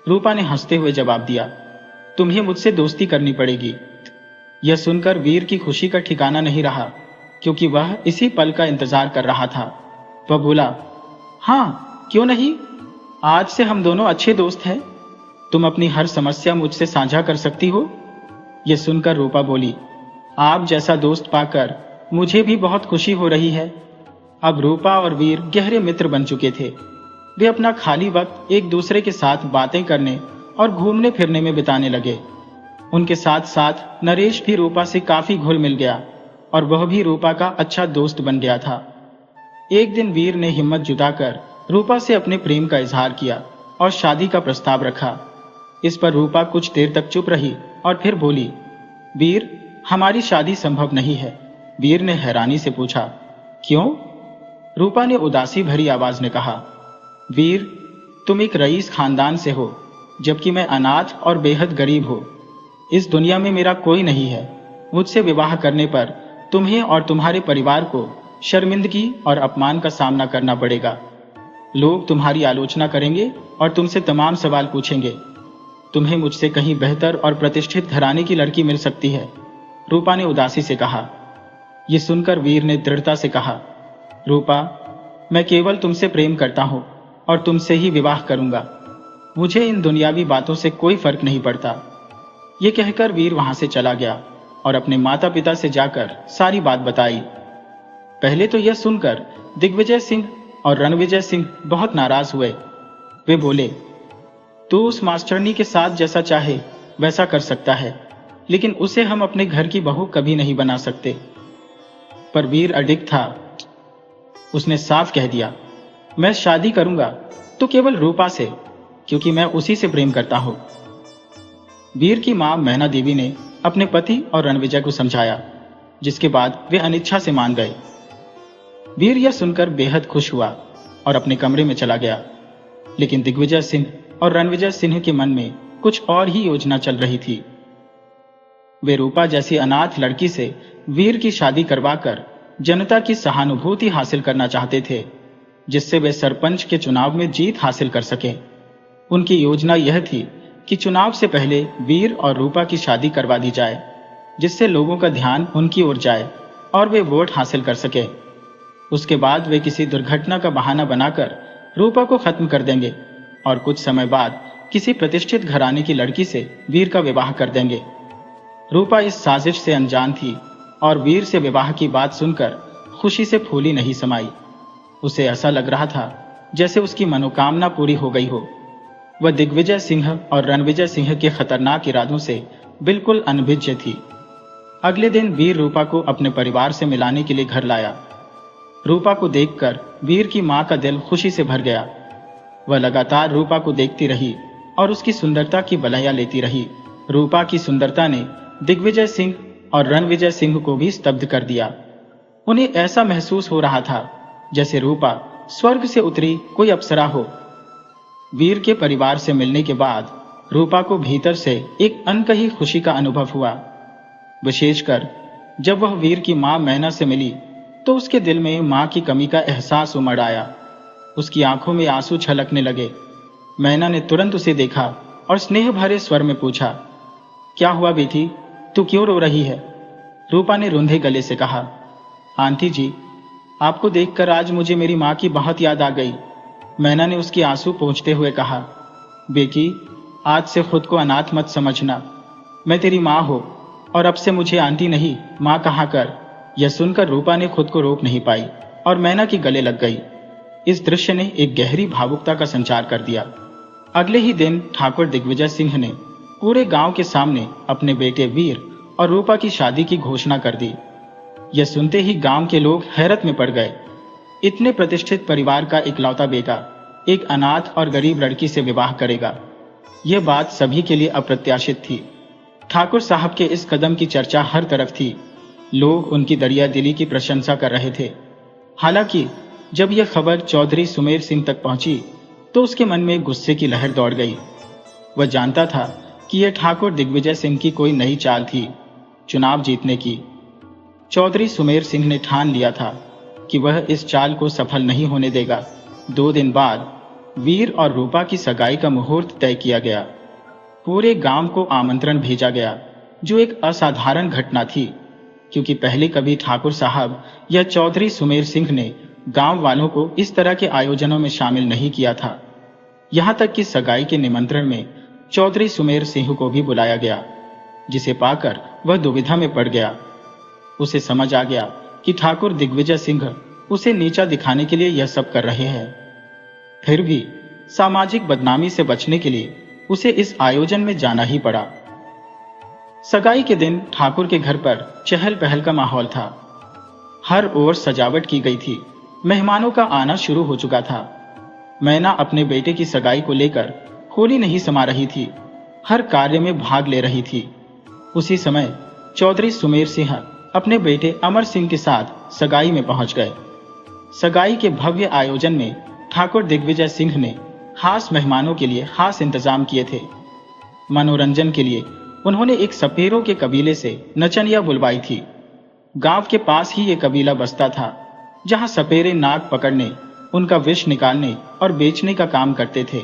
रूपा ने हंसते हुए जवाब दिया, तुम्हें मुझसे दोस्ती करनी पड़ेगी। यह सुनकर वीर की खुशी का ठिकाना नहीं रहा, क्योंकि वह इसी पल का इंतजार कर रहा था। वह बोला, हाँ, क्यों नहीं? आज से हम दोनों अच्छे दोस्त हैं। तुम अपनी हर समस्या मुझसे साझा कर सकती हो। यह सुनकर रूपा बोली, आप जैसा दोस्त पाकर मुझे भी बहुत खुशी हो रही है। अब रूपा और वीर गहरे मित्र बन चुके थे। वे अपना खाली वक्त एक दूसरे के साथ बातें करने और घूमने फिरने में बिताने लगे। उनके साथ साथ नरेश भी रूपा से काफी घुल मिल गया और वह भी रूपा का अच्छा दोस्त बन गया था। एक दिन वीर ने हिम्मत जुटाकर रूपा से अपने प्रेम का इजहार किया और शादी का प्रस्ताव रखा। इस पर रूपा कुछ देर तक चुप रही और फिर बोली, वीर, हमारी शादी संभव नहीं है। वीर ने हैरानी से पूछा, क्यों? रूपा ने उदासी भरी आवाज में कहा, वीर, तुम एक रईस खानदान से हो, जबकि मैं अनाथ और बेहद गरीब हूं। इस दुनिया में मेरा कोई नहीं है। मुझसे विवाह करने पर तुम्हें और तुम्हारे परिवार को शर्मिंदगी और अपमान का सामना करना पड़ेगा। लोग तुम्हारी आलोचना करेंगे और तुमसे तमाम सवाल पूछेंगे। तुम्हें मुझसे कहीं बेहतर और प्रतिष्ठित घराने की लड़की मिल सकती है। रूपा ने उदासी से कहा। यह सुनकर वीर ने दृढ़ता से कहा, रूपा, मैं केवल तुमसे प्रेम करता हूं और तुमसे ही विवाह करूंगा। मुझे इन दुनियावी बातों से कोई फर्क नहीं पड़ता। ये कहकर वीर वहां से चला गया और अपने माता पिता से जाकर सारी बात बताई। पहले तो यह सुनकर दिग्विजय सिंह और रणविजय सिंह बहुत नाराज हुए। वे बोले, तू उस मास्टरनी के साथ जैसा चाहे वैसा कर सकता है, लेकिन उसे हम अपने घर की बहू कभी नहीं बना सकते। पर वीर अडिग था। उसने साफ कह दिया, मैं शादी करूंगा तो केवल रूपा से, क्योंकि मैं उसी से प्रेम करता हूं। वीर की मां मैना देवी ने अपने पति और रणविजय को समझाया, जिसके बाद वे अनिच्छा से मान गए। वीर यह सुनकर बेहद खुश हुआ और अपने कमरे में चला गया। लेकिन दिग्विजय सिंह और रणविजय सिंह के मन में कुछ और ही योजना चल रही थी। वे रूपा जैसी अनाथ लड़की से वीर की शादी करवाकर जनता की सहानुभूति हासिल करना चाहते थे, जिससे वे सरपंच के चुनाव में जीत हासिल कर सकें। उनकी योजना यह थी कि चुनाव से पहले वीर और रूपा की शादी करवा दी जाए, जिससे लोगों का ध्यान उनकी ओर जाए और वे वोट हासिल कर सके। उसके बाद वे किसी दुर्घटना का बहाना बनाकर रूपा को खत्म कर देंगे और कुछ समय बाद किसी प्रतिष्ठित घराने की लड़की से वीर का विवाह कर देंगे। रूपा इस साजिश से अनजान थी और वीर से विवाह की बात सुनकर खुशी से फूली नहीं समाई। उसे ऐसा लग रहा था जैसे उसकी मनोकामना पूरी हो गई हो। वह दिग्विजय सिंह और रणविजय सिंह के खतरनाक इरादों से बिल्कुल अनभिज्ञ थी। अगले दिन वीर रूपा को अपने परिवार से मिलाने के लिए घर लाया। रूपा को देखकर वीर की मां का दिल खुशी से भर गया। वह लगातार रूपा को देखती रही और उसकी सुंदरता की बलैया लेती रही। रूपा की सुंदरता ने दिग्विजय सिंह और रणविजय सिंह को भी स्तब्ध कर दिया। उन्हें ऐसा महसूस हो रहा था जैसे रूपा स्वर्ग से उतरी कोई अप्सरा हो। वीर के परिवार से मिलने के बाद रूपा को भीतर से एक अनकही खुशी का अनुभव हुआ। विशेषकर जब वह वीर की मां मैना से मिली तो उसके दिल में मां की कमी का एहसास उमड़ आया। उसकी आंखों में आंसू छलकने लगे। मैना ने तुरंत उसे देखा और स्नेह भरे स्वर में पूछा, क्या हुआ बेटी, तू क्यों रो रही है? रूपा ने रुंधे गले से कहा, आंटी जी, आपको देखकर आज मुझे मेरी मां की बहुत याद आ गई। मैना ने उसकी आंसू पोंछते हुए कहा, बेटी, आज से खुद को अनाथ मत समझना। मैं तेरी मां हूं और अब से मुझे आंटी नहीं मां कहा कर। यह सुनकर रूपा ने खुद को रोक नहीं पाई और मैना के गले लग गई। इस दृश्य ने एक गहरी भावुकता का संचार कर दिया। अगले ही दिन ठाकुर दिग्विजय सिंह ने पूरे गांव के सामने अपने बेटे वीर और रूपा की शादी की घोषणा कर दी। यह सुनते ही गांव के लोग हैरत में पड़ गए। इतने प्रतिष्ठित परिवार का इकलौता बेटा एक अनाथ और गरीब लड़की से विवाह करेगा, यह बात सभी के लिए अप्रत्याशित थी। ठाकुर साहब के इस कदम की चर्चा हर तरफ थी। लोग उनकी दरिया दिली की प्रशंसा कर रहे थे। हालांकि जब यह खबर चौधरी सुमेर सिंह तक पहुंची तो उसके मन में गुस्से की लहर दौड़ गई। वह जानता था कि यह ठाकुर दिग्विजय सिंह की कोई नई चाल थी, चुनाव जीतने की। चौधरी सुमेर सिंह ने ठान लिया था कि वह इस चाल को सफल नहीं होने देगा। 2 दिन बाद वीर और रूपा की सगाई का मुहूर्त तय किया गया। पूरे गांव को आमंत्रण भेजा गया, जो एक असाधारण घटना थी, क्योंकि पहले कभी ठाकुर साहब या चौधरी सुमेर सिंह ने गांव वालों को इस तरह के आयोजनों में शामिल नहीं किया था। यहाँ तक कि सगाई के निमंत्रण में चौधरी सुमेर सिंह को भी बुलाया गया, जिसे पाकर वह दुविधा में पड़ गया। उसे समझ आ गया कि ठाकुर दिग्विजय सिंह उसे नीचा दिखाने के लिए यह सब कर रहे हैं। फिर भी सामाजिक बदनामी से बचने के लिए उसे इस आयोजन में जाना ही पड़ा। सगाई के दिन ठाकुर के घर पर चहल पहल का माहौल था। हर ओर सजावट की गई थी। मेहमानों का आना शुरू हो चुका था। मैना अपने बेटे की सगाई को लेकर खोली नहीं समा रही थी, हर कार्य में भाग ले रही थी। उसी समय चौधरी सुमेर सिंह अपने बेटे अमर सिंह के साथ सगाई में पहुंच गए। सगाई के भव्य आयोजन में ठाकुर दिग्विजय सिंह ने खास मेहमानों के लिए खास इंतजाम किए थे। मनोरंजन के लिए उन्होंने एक सपेरों के कबीले से नचनिया बुलवाई थी। गांव के पास ही ये कबीला बसता था, जहां सपेरे नाग पकड़ने, उनका विष निकालने और बेचने का काम करते थे।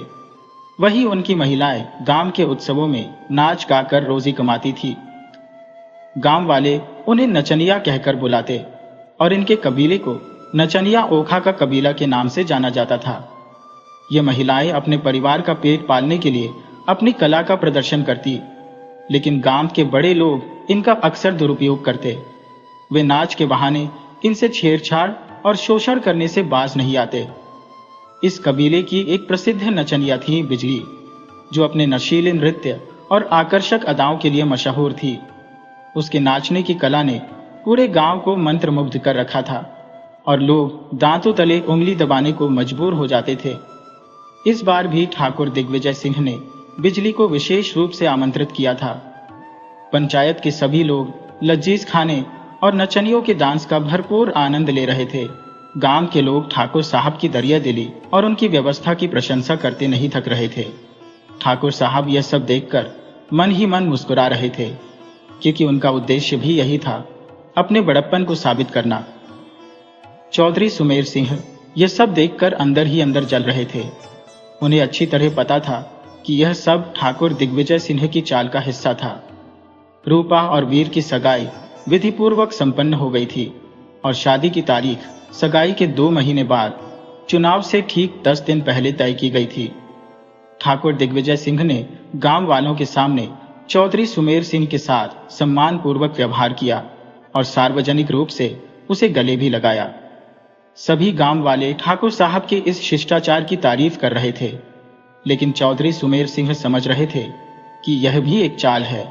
वही उनकी महिलाएं गांव के उत्सवों में नाच गाकर रोजी कमाती थी। गांव वाले उन्हें नचनिया कहकर बुलाते और इनके कबीले को नचनिया ओखा का कबीला के नाम से जाना जाता था। ये महिलाएं अपने परिवार का पेट पालने के लिए अपनी कला का प्रदर्शन करती, लेकिन गांव के बड़े लोग इनका अक्सर दुरुपयोग करते। वे नाच के बहाने इनसे छेड़छाड़ और शोषण करने से बाज नहीं आते। इस कबीले की एक प्रसिद्ध नचनिया थी बिजली, जो अपने नशीले नृत्य और आकर्षक अदाओं के लिए मशहूर थी। उसके नाचने की कला ने पूरे गांव को मंत्रमुग्ध कर रखा था और लोग दांतों तले उंगली दबाने को मजबूर हो जाते थे। इस बार भी ठाकुर दिग्विजय सिंह ने बिजली को विशेष रूप से आमंत्रित किया था। पंचायत के सभी लोग लजीज खाने और नचनियों के डांस का भरपूर आनंद ले रहे थे। गांव के लोग ठाकुर साहब की दरिया दिली और उनकी व्यवस्था की प्रशंसा करते नहीं थक रहे थे। ठाकुर साहब यह सब देखकर मन ही मन मुस्कुरा रहे थे, क्योंकि उनका उद्देश्य भी यही था, अपने बड़प्पन को साबित करना। चौधरी सुमेर सिंह यह सब देखकर अंदर ही अंदर जल रहे थे। उन्हें अच्छी तरह पता था कि यह सब ठाकुर दिग्विजय सिंह की चाल का हिस्सा था। रूपा और वीर की सगाई विधिपूर्वक संपन्न हो गई थी और शादी की तारीख सगाई के 2 महीने बाद चुनाव से ठीक 10 दिन पहले तय की गई थी। ठाकुर दिग्विजय सिंह ने गांव वालों के सामने चौधरी सुमेर सिंह के साथ सम्मान पूर्वक व्यवहार किया और सार्वजनिक रूप से उसे गले भी लगाया। सभी गांव वाले ठाकुर साहब के इस शिष्टाचार की तारीफ कर रहे थे, लेकिन चौधरी सुमेर सिंह समझ रहे थे कि यह भी एक चाल है।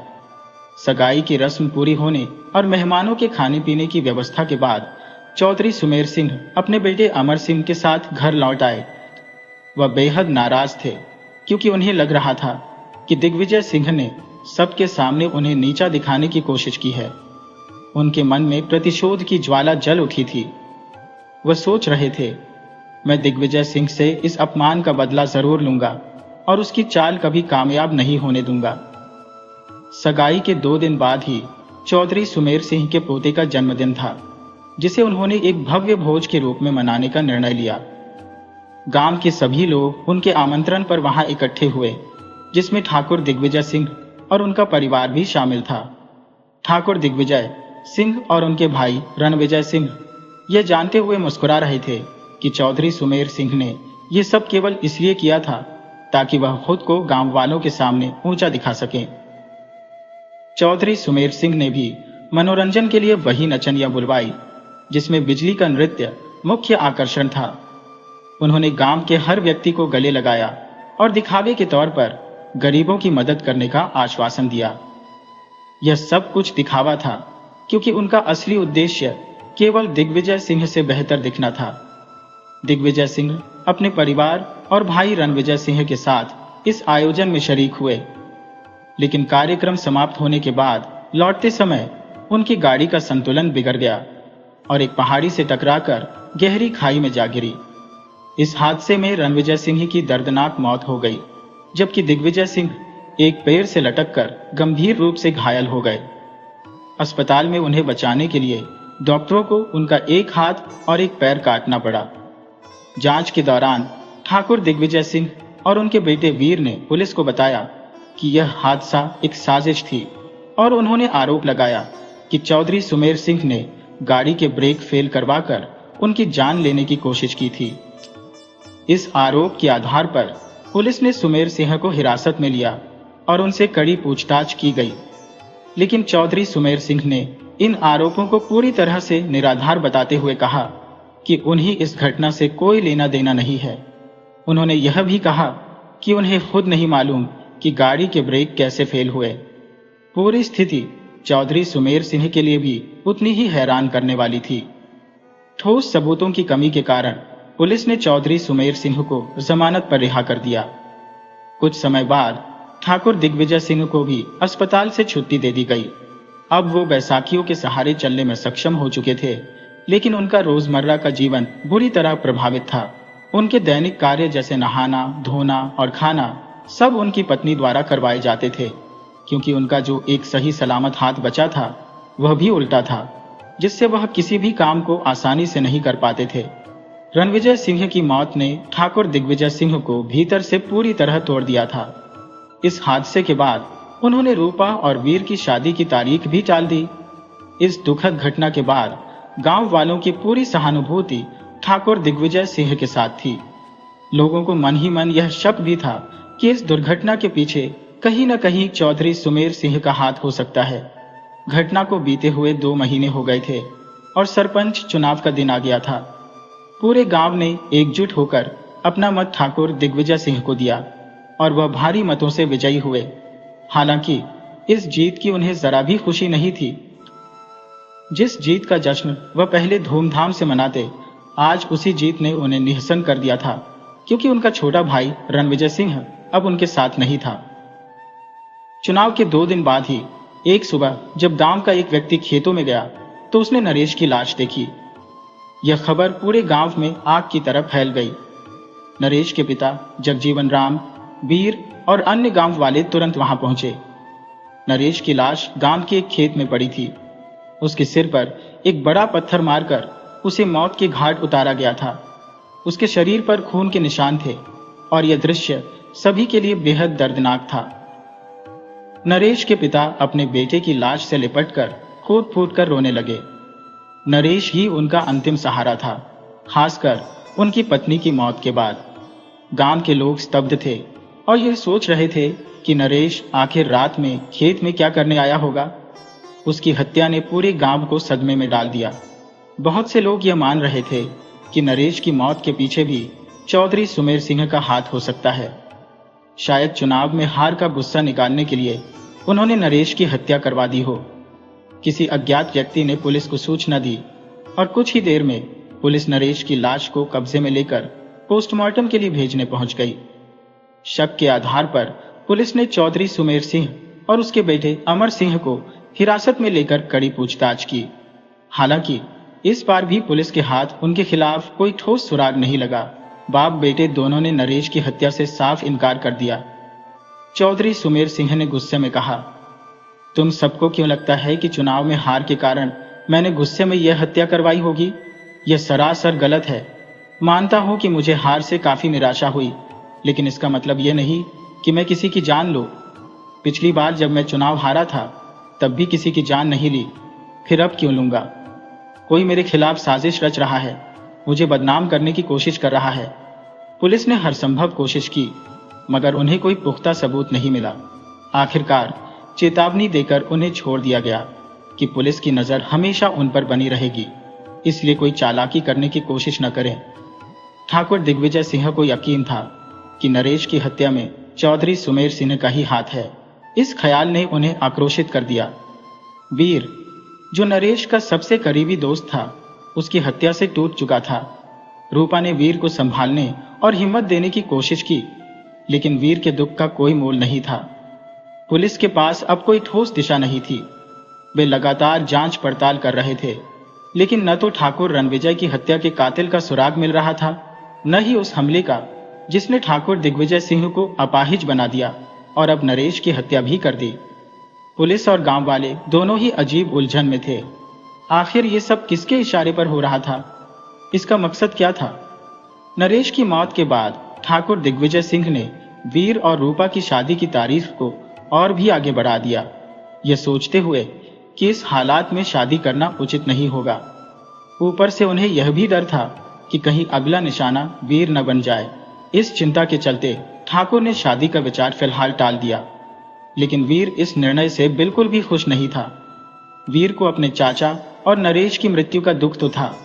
सगाई की रस्म पूरी होने और मेहमानों के खाने पीने की व्यवस्था के बाद चौधरी सुमेर सिंह अपने बेटे अमर सिंह के साथ घर लौट आए। वह बेहद नाराज थे, क्योंकि उन्हें लग रहा था कि दिग्विजय सिंह ने सबके सामने उन्हें नीचा दिखाने की कोशिश की है। उनके मन में प्रतिशोध की ज्वाला जल उठी थी। वह सोच रहे थे, मैं दिग्विजय सिंह से इस अपमान का बदला जरूर लूंगा और उसकी चाल कभी कामयाब नहीं होने दूंगा। सगाई के 2 दिन बाद ही चौधरी सुमेर सिंह के पोते का जन्मदिन था, जिसे उन्होंने एक भव्य भोज के रूप में मनाने का निर्णय लिया। गांव के सभी लोग उनके आमंत्रण पर वहां इकट्ठे हुए, जिसमें ठाकुर दिग्विजय सिंह और उनका परिवार भी शामिल था। ठाकुर दिग्विजय सिंह और उनके भाई रणविजय सिंह यह जानते हुए मुस्कुरा रहे थे कि चौधरी सुमेर सिंह ने यह सब केवल इसलिए किया था ताकि वह खुद को गांव वालों के सामने ऊंचा दिखा सकें। चौधरी सुमेर सिंह ने भी मनोरंजन के लिए वही नचनिया बुलवाई, जिसमें बिजली का नृत्य मुख्य आकर्षण था। उन्होंने गांव के हर व्यक्ति को गले लगाया और दिखावे के तौर पर गरीबों की मदद करने का आश्वासन दिया। यह सब कुछ दिखावा था, क्योंकि उनका असली उद्देश्य केवल दिग्विजय सिंह से बेहतर दिखना था। दिग्विजय सिंह अपने परिवार और भाई रणविजय सिंह के साथ इस आयोजन में शरीक हुए, लेकिन कार्यक्रम समाप्त होने के बाद लौटते समय उनकी गाड़ी का संतुलन बिगड़ गया और एक पहाड़ी से टकराकर गहरी खाई में जा गिरी। इस हादसे में रणविजय सिंह की दर्दनाक मौत हो गई, जबकि दिग्विजय सिंह एक पेड़ से लटककर गंभीर रूप से घायल हो गए। अस्पताल में उन्हें बचाने के लिए डॉक्टरों को उनका एक हाथ और एक पैर काटना पड़ा। जांच के दौरान ठाकुर दिग्विजय सिंह और उनके बेटे वीर ने पुलिस को बताया कि यह हादसा एक साजिश थी और उन्होंने आरोप लगाया कि चौधरी सुमेर सिंह ने गाड़ी के ब्रेक फेल करवाकर उनकी जान लेने की कोशिश की थी। इस आरोप के आधार पर पुलिस ने सुमेर सिंह को हिरासत में लिया और उनसे कड़ी पूछताछ की गई, लेकिन चौधरी सुमेर सिंह ने इन आरोपों को पूरी तरह से निराधार बताते हुए कहा कि उन्हें इस घटना से कोई लेना देना नहीं है। उन्होंने यह भी कहा कि उन्हें खुद नहीं मालूम कि गाड़ी के ब्रेक कैसे फेल हुए। पूरी स्थिति चौधरी सुमेर सिंह के लिए भी उतनी ही हैरान करने वाली थी। ठोस सबूतों की कमी के कारण पुलिस ने चौधरी सुमेर सिंह को जमानत पर रिहा कर दिया। कुछ समय बाद ठाकुर दिग्विजय सिंह को भी अस्पताल से छुट्टी दे दी गई। अब वो बैसाखियों के सहारे चलने में सक्षम हो चुके थे, लेकिन उनका रोजमर्रा का जीवन बुरी तरह प्रभावित था। उनके दैनिक कार्य जैसे नहाना, धोना और खाना सब उनकी पत्नी द्वारा करवाए जाते थे, क्योंकि उनका जो एक सही सलामत हाथ बचा था वह भी उल्टा था, जिससे वह किसी भी काम को आसानी से नहीं कर पाते थे। रणविजय सिंह की मौत ने ठाकुर दिग्विजय सिंह को भीतर से पूरी तरह तोड़ दिया था। इस हादसे के बाद उन्होंने रूपा और वीर की शादी की तारीख भी टाल दी। इस दुखद घटना के बाद गांव वालों की पूरी सहानुभूति ठाकुर दिग्विजय सिंह के साथ थी। लोगों को मन ही मन यह शक भी था कि इस दुर्घटना के पीछे कहीं न कहीं चौधरी सुमेर सिंह का हाथ हो सकता है। घटना को बीते हुए 2 महीने हो गए थे और सरपंच चुनाव का दिन आ गया था। पूरे गांव ने एकजुट होकर अपना मत ठाकुर दिग्विजय सिंह को दिया और वह भारी मतों से विजयी हुए। हालांकि इस जीत की उन्हें जरा भी खुशी नहीं थी। जिस जीत का जश्न वह पहले धूमधाम से मनाते, आज उसी जीत ने उन्हें निहसन कर दिया था, क्योंकि उनका छोटा भाई रणविजय सिंह अब उनके साथ नहीं था। चुनाव के 2 दिन बाद ही एक सुबह जब गांव का एक व्यक्ति खेतों में गया तो उसने नरेश की लाश देखी। यह खबर पूरे गांव में आग की तरह फैल गई। नरेश के पिता जगजीवन राम, वीर और अन्य गांव वाले तुरंत वहां पहुंचे। नरेश की लाश गांव के एक खेत में पड़ी थी। उसके सिर पर एक बड़ा पत्थर मारकर उसे मौत के घाट उतारा गया था। उसके शरीर पर खून के निशान थे और यह दृश्य सभी के लिए बेहद दर्दनाक था। नरेश के पिता अपने बेटे की लाश से लिपटकर फूट फूट कर रोने लगे। नरेश ही उनका अंतिम सहारा था, खासकर उनकी पत्नी की मौत के बाद। गांव के लोग स्तब्ध थे और यह सोच रहे थे कि नरेश आखिर रात में खेत में क्या करने आया होगा। उसकी हत्या ने पूरे गांव को सदमे में डाल दिया। बहुत से लोग यह मान रहे थे कि नरेश की मौत के पीछे भी चौधरी सुमेर सिंह का हाथ हो सकता है। शायद चुनाव में हार का गुस्सा निकालने के लिए उन्होंने नरेश की हत्या करवा दी हो। किसी अज्ञात व्यक्ति ने पुलिस को सूचना दी और कुछ ही देर में पुलिस नरेश की लाश को कब्जे में लेकर पोस्टमार्टम के लिए भेजने पहुंच गई। शक के आधार पर पुलिस ने चौधरी सुमेर सिंह और उसके बेटे अमर सिंह को हिरासत में लेकर कड़ी पूछताछ की। हालांकि इस बार भी पुलिस के हाथ उनके खिलाफ कोई ठोस सुराग नहीं लगा। बाप बेटे दोनों ने नरेश की हत्या से साफ इनकार कर दिया। चौधरी सुमेर सिंह ने गुस्से में कहा, तुम सबको क्यों लगता है कि चुनाव में हार के कारण मैंने गुस्से में यह हत्या करवाई होगी? यह सरासर गलत है। मानता हूं कि मुझे हार से काफी निराशा हुई, लेकिन इसका मतलब यह नहीं कि मैं किसी की जान लूं। पिछली बार जब मैं चुनाव हारा था तब भी किसी की जान नहीं ली, फिर अब क्यों लूंगा? कोई मेरे खिलाफ साजिश रच रहा है, मुझे बदनाम करने की कोशिश कर रहा है। पुलिस ने हर संभव कोशिश की, मगर उन्हें कोई पुख्ता सबूत नहीं मिला। आखिरकार चेतावनी देकर उन्हें छोड़ दिया गया कि पुलिस की नजर हमेशा उन पर बनी रहेगी, इसलिए कोई चालाकी करने की कोशिश न करें। ठाकुर दिग्विजय सिंह को यकीन था कि नरेश की हत्या में चौधरी सुमेर सिंह का ही हाथ है। इस ख्याल ने उन्हें आक्रोशित कर दिया। वीर, जो नरेश का सबसे करीबी दोस्त था, उसकी हत्या से टूट चुका था। रूपा ने वीर को संभालने और हिम्मत देने की कोशिश की, लेकिन वीर के दुख का कोई मोल नहीं था। पुलिस के पास अब कोई ठोस दिशा नहीं थी। वे लगातार जांच पड़ताल कर रहे थे, लेकिन न तो ठाकुर रणविजय की हत्या के कातिल का सुराग मिल रहा था, न ही उस हमले का जिसने ठाकुर दिग्विजय सिंह को अपाहिज बना दिया और अब नरेश की हत्या भी कर दी। पुलिस और गांव वाले दोनों ही अजीब उलझन में थे। आखिर ये सब किसके इशारे पर हो रहा था? इसका मकसद क्या था? नरेश की मौत के बाद ठाकुर दिग्विजय सिंह ने वीर और रूपा की शादी की तारीख को और भी आगे बढ़ा दिया, यह सोचते हुए कि इस हालात में शादी करना उचित नहीं होगा। ऊपर से उन्हें यह भी डर था कि कहीं अगला निशाना वीर न बन जाए। इस चिंता के चलते ठाकुर ने शादी का विचार फिलहाल टाल दिया। लेकिन वीर इस निर्णय से बिल्कुल भी खुश नहीं था। वीर को अपने चाचा और नरेश की मृत्यु का दुख तो था,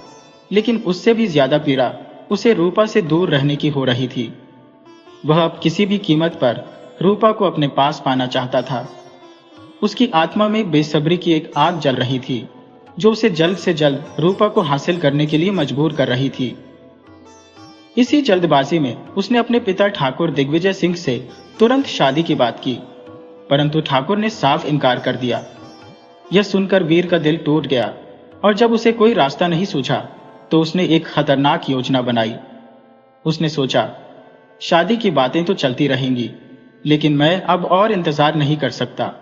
लेकिन उससे भी ज्यादा पीड़ा उसे रूपा से दूर रहने की हो रही थी। वह अब किसी भी कीमत पर रूपा को अपने पास पाना चाहता था। उसकी आत्मा में बेसब्री की एक आग जल रही थी, जो उसे जल्द से जल्द रूपा को हासिल करने के लिए मजबूर कर रही थी। इसी जल्दबाजी में उसने अपने पिता ठाकुर दिग्विजय सिंह से तुरंत शादी की बात की, परंतु ठाकुर ने साफ इनकार कर दिया। यह सुनकर वीर का दिल टूट गया और जब उसे कोई रास्ता नहीं सूझा तो उसने एक खतरनाक योजना बनाई। उसने सोचा, शादी की बातें तो चलती रहेंगी, लेकिन मैं अब और इंतजार नहीं कर सकता।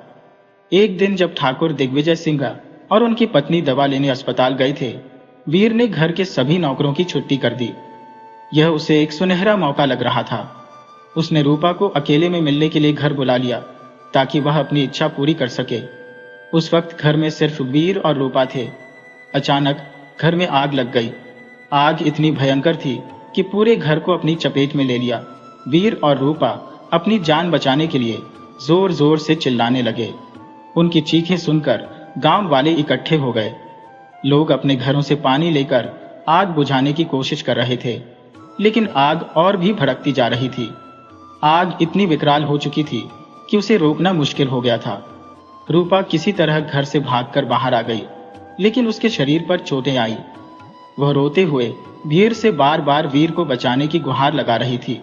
एक दिन जब ठाकुर दिग्विजय सिंह और उनकी पत्नी दवा लेने अस्पताल गए थे, वीर ने घर के सभी नौकरों की छुट्टी कर दी। यह उसे एक सुनहरा मौका लग रहा था। उसने रूपा को अकेले में मिलने के लिए घर बुला लिया ताकि वह अपनी इच्छा पूरी कर सके। उस वक्त घर में सिर्फ वीर और रूपा थे। अचानक घर में आग लग गई। आग इतनी भयंकर थी कि पूरे घर को अपनी चपेट में ले लिया। वीर और रूपा अपनी जान बचाने के लिए जोर जोर से चिल्लाने लगे। उनकी चीखें सुनकर गांव वाले इकट्ठे हो गए। लोग अपने घरों से पानी लेकर आग बुझाने की कोशिश कर रहे थे, लेकिन आग और भी भड़कती जा रही थी। आग इतनी विकराल हो चुकी थी कि उसे रोकना मुश्किल हो गया था। रूपा किसी तरह घर से भागकर बाहर आ गई, लेकिन उसके शरीर पर चोटें आई। वह रोते हुए भीड़ से बार बार वीर को बचाने की गुहार लगा रही थी।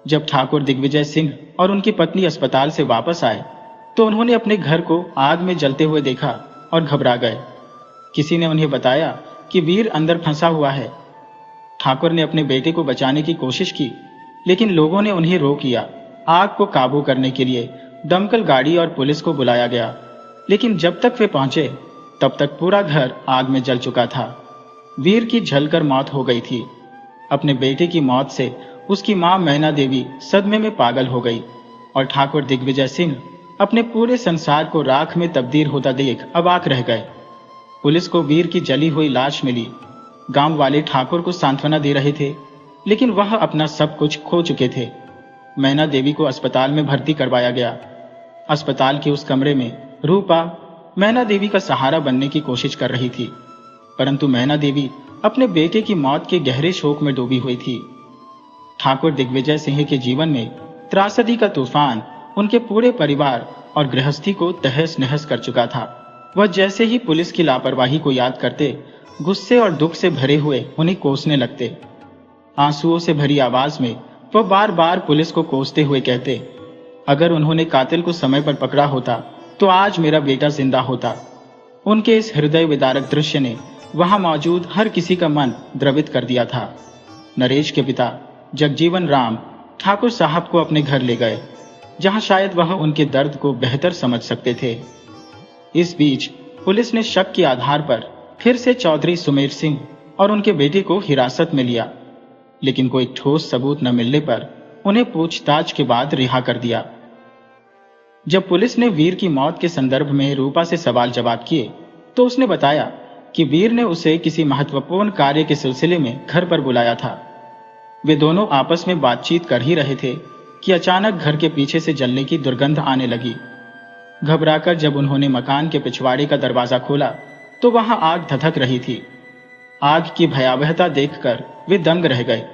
जब ठाकुर दिग्विजय सिंह और उनकी पत्नी अस्पताल से वापस आए तो उन्होंने अपने घर को आग में जलते हुए देखा और घबरा गए। किसी ने उन्हें बताया कि वीर अंदर फंसा हुआ है। ठाकुर ने अपने बेटे को बचाने की कोशिश की, लेकिन लोगों ने उन्हें रोक लिया। आग को काबू करने के लिए दमकल गाड़ी और पुलिस को बुलाया गया, लेकिन जब तक वे पहुंचे तब तक पूरा घर आग में जल चुका था। वीर की जलकर मौत हो गई थी। अपने बेटे की मौत से उसकी मां मैना देवी सदमे में पागल हो गई और ठाकुर दिग्विजय सिंह अपने पूरे संसार को राख में तब्दील होता देख अवाक रह गए। पुलिस को वीर की जली हुई लाश मिली। गांव वाले ठाकुर को सांत्वना दे रहे थे, लेकिन वह अपना सब कुछ खो चुके थे। मैना देवी को अस्पताल में भर्ती करवाया गया। अस्पताल के उस कमरे में रूपा मैना देवी का सहारा बनने की कोशिश कर रही थी, परंतु मैना देवी अपने बेटे की मौत के गहरे शोक में डूबी हुई थी। ठाकुर दिग्विजय सिंह के जीवन में त्रासदी का तूफान उनके पूरे परिवार और गृहस्थी को तहस नहस कर चुका था। वह जैसे ही पुलिस की लापरवाही को याद करते, गुस्से और दुख से भरे हुए उन्हें कोसने लगते। आंसुओं से भरी आवाज में वह बार बार पुलिस को कोसते हुए कहते, अगर उन्होंने कातिल को समय पर पकड़ा होता तो आज मेरा बेटा जिंदा होता। उनके इस हृदय विदारक दृश्य ने वहां मौजूद हर किसी का मन द्रवित कर दिया था। नरेश के पिता जगजीवन राम ठाकुर साहब को अपने घर ले गए, जहां शायद वह उनके दर्द को बेहतर समझ सकते थे। इस बीच पुलिस ने शक के आधार पर फिर से चौधरी सुमेर सिंह और उनके बेटे को हिरासत में लिया, लेकिन कोई ठोस सबूत न मिलने पर उन्हें पूछताछ के बाद रिहा कर दिया। जब पुलिस ने वीर की मौत के संदर्भ में रूपा से सवाल जवाब किए तो उसने बताया कि वीर ने उसे किसी महत्वपूर्ण कार्य के सिलसिले में घर पर बुलाया था। वे दोनों आपस में बातचीत कर ही रहे थे कि अचानक घर के पीछे से जलने की दुर्गंध आने लगी। घबराकर जब उन्होंने मकान के पिछवाड़े का दरवाजा खोला तो वहां आग धधक रही थी। आग की भयावहता देखकर वे दंग रह गए।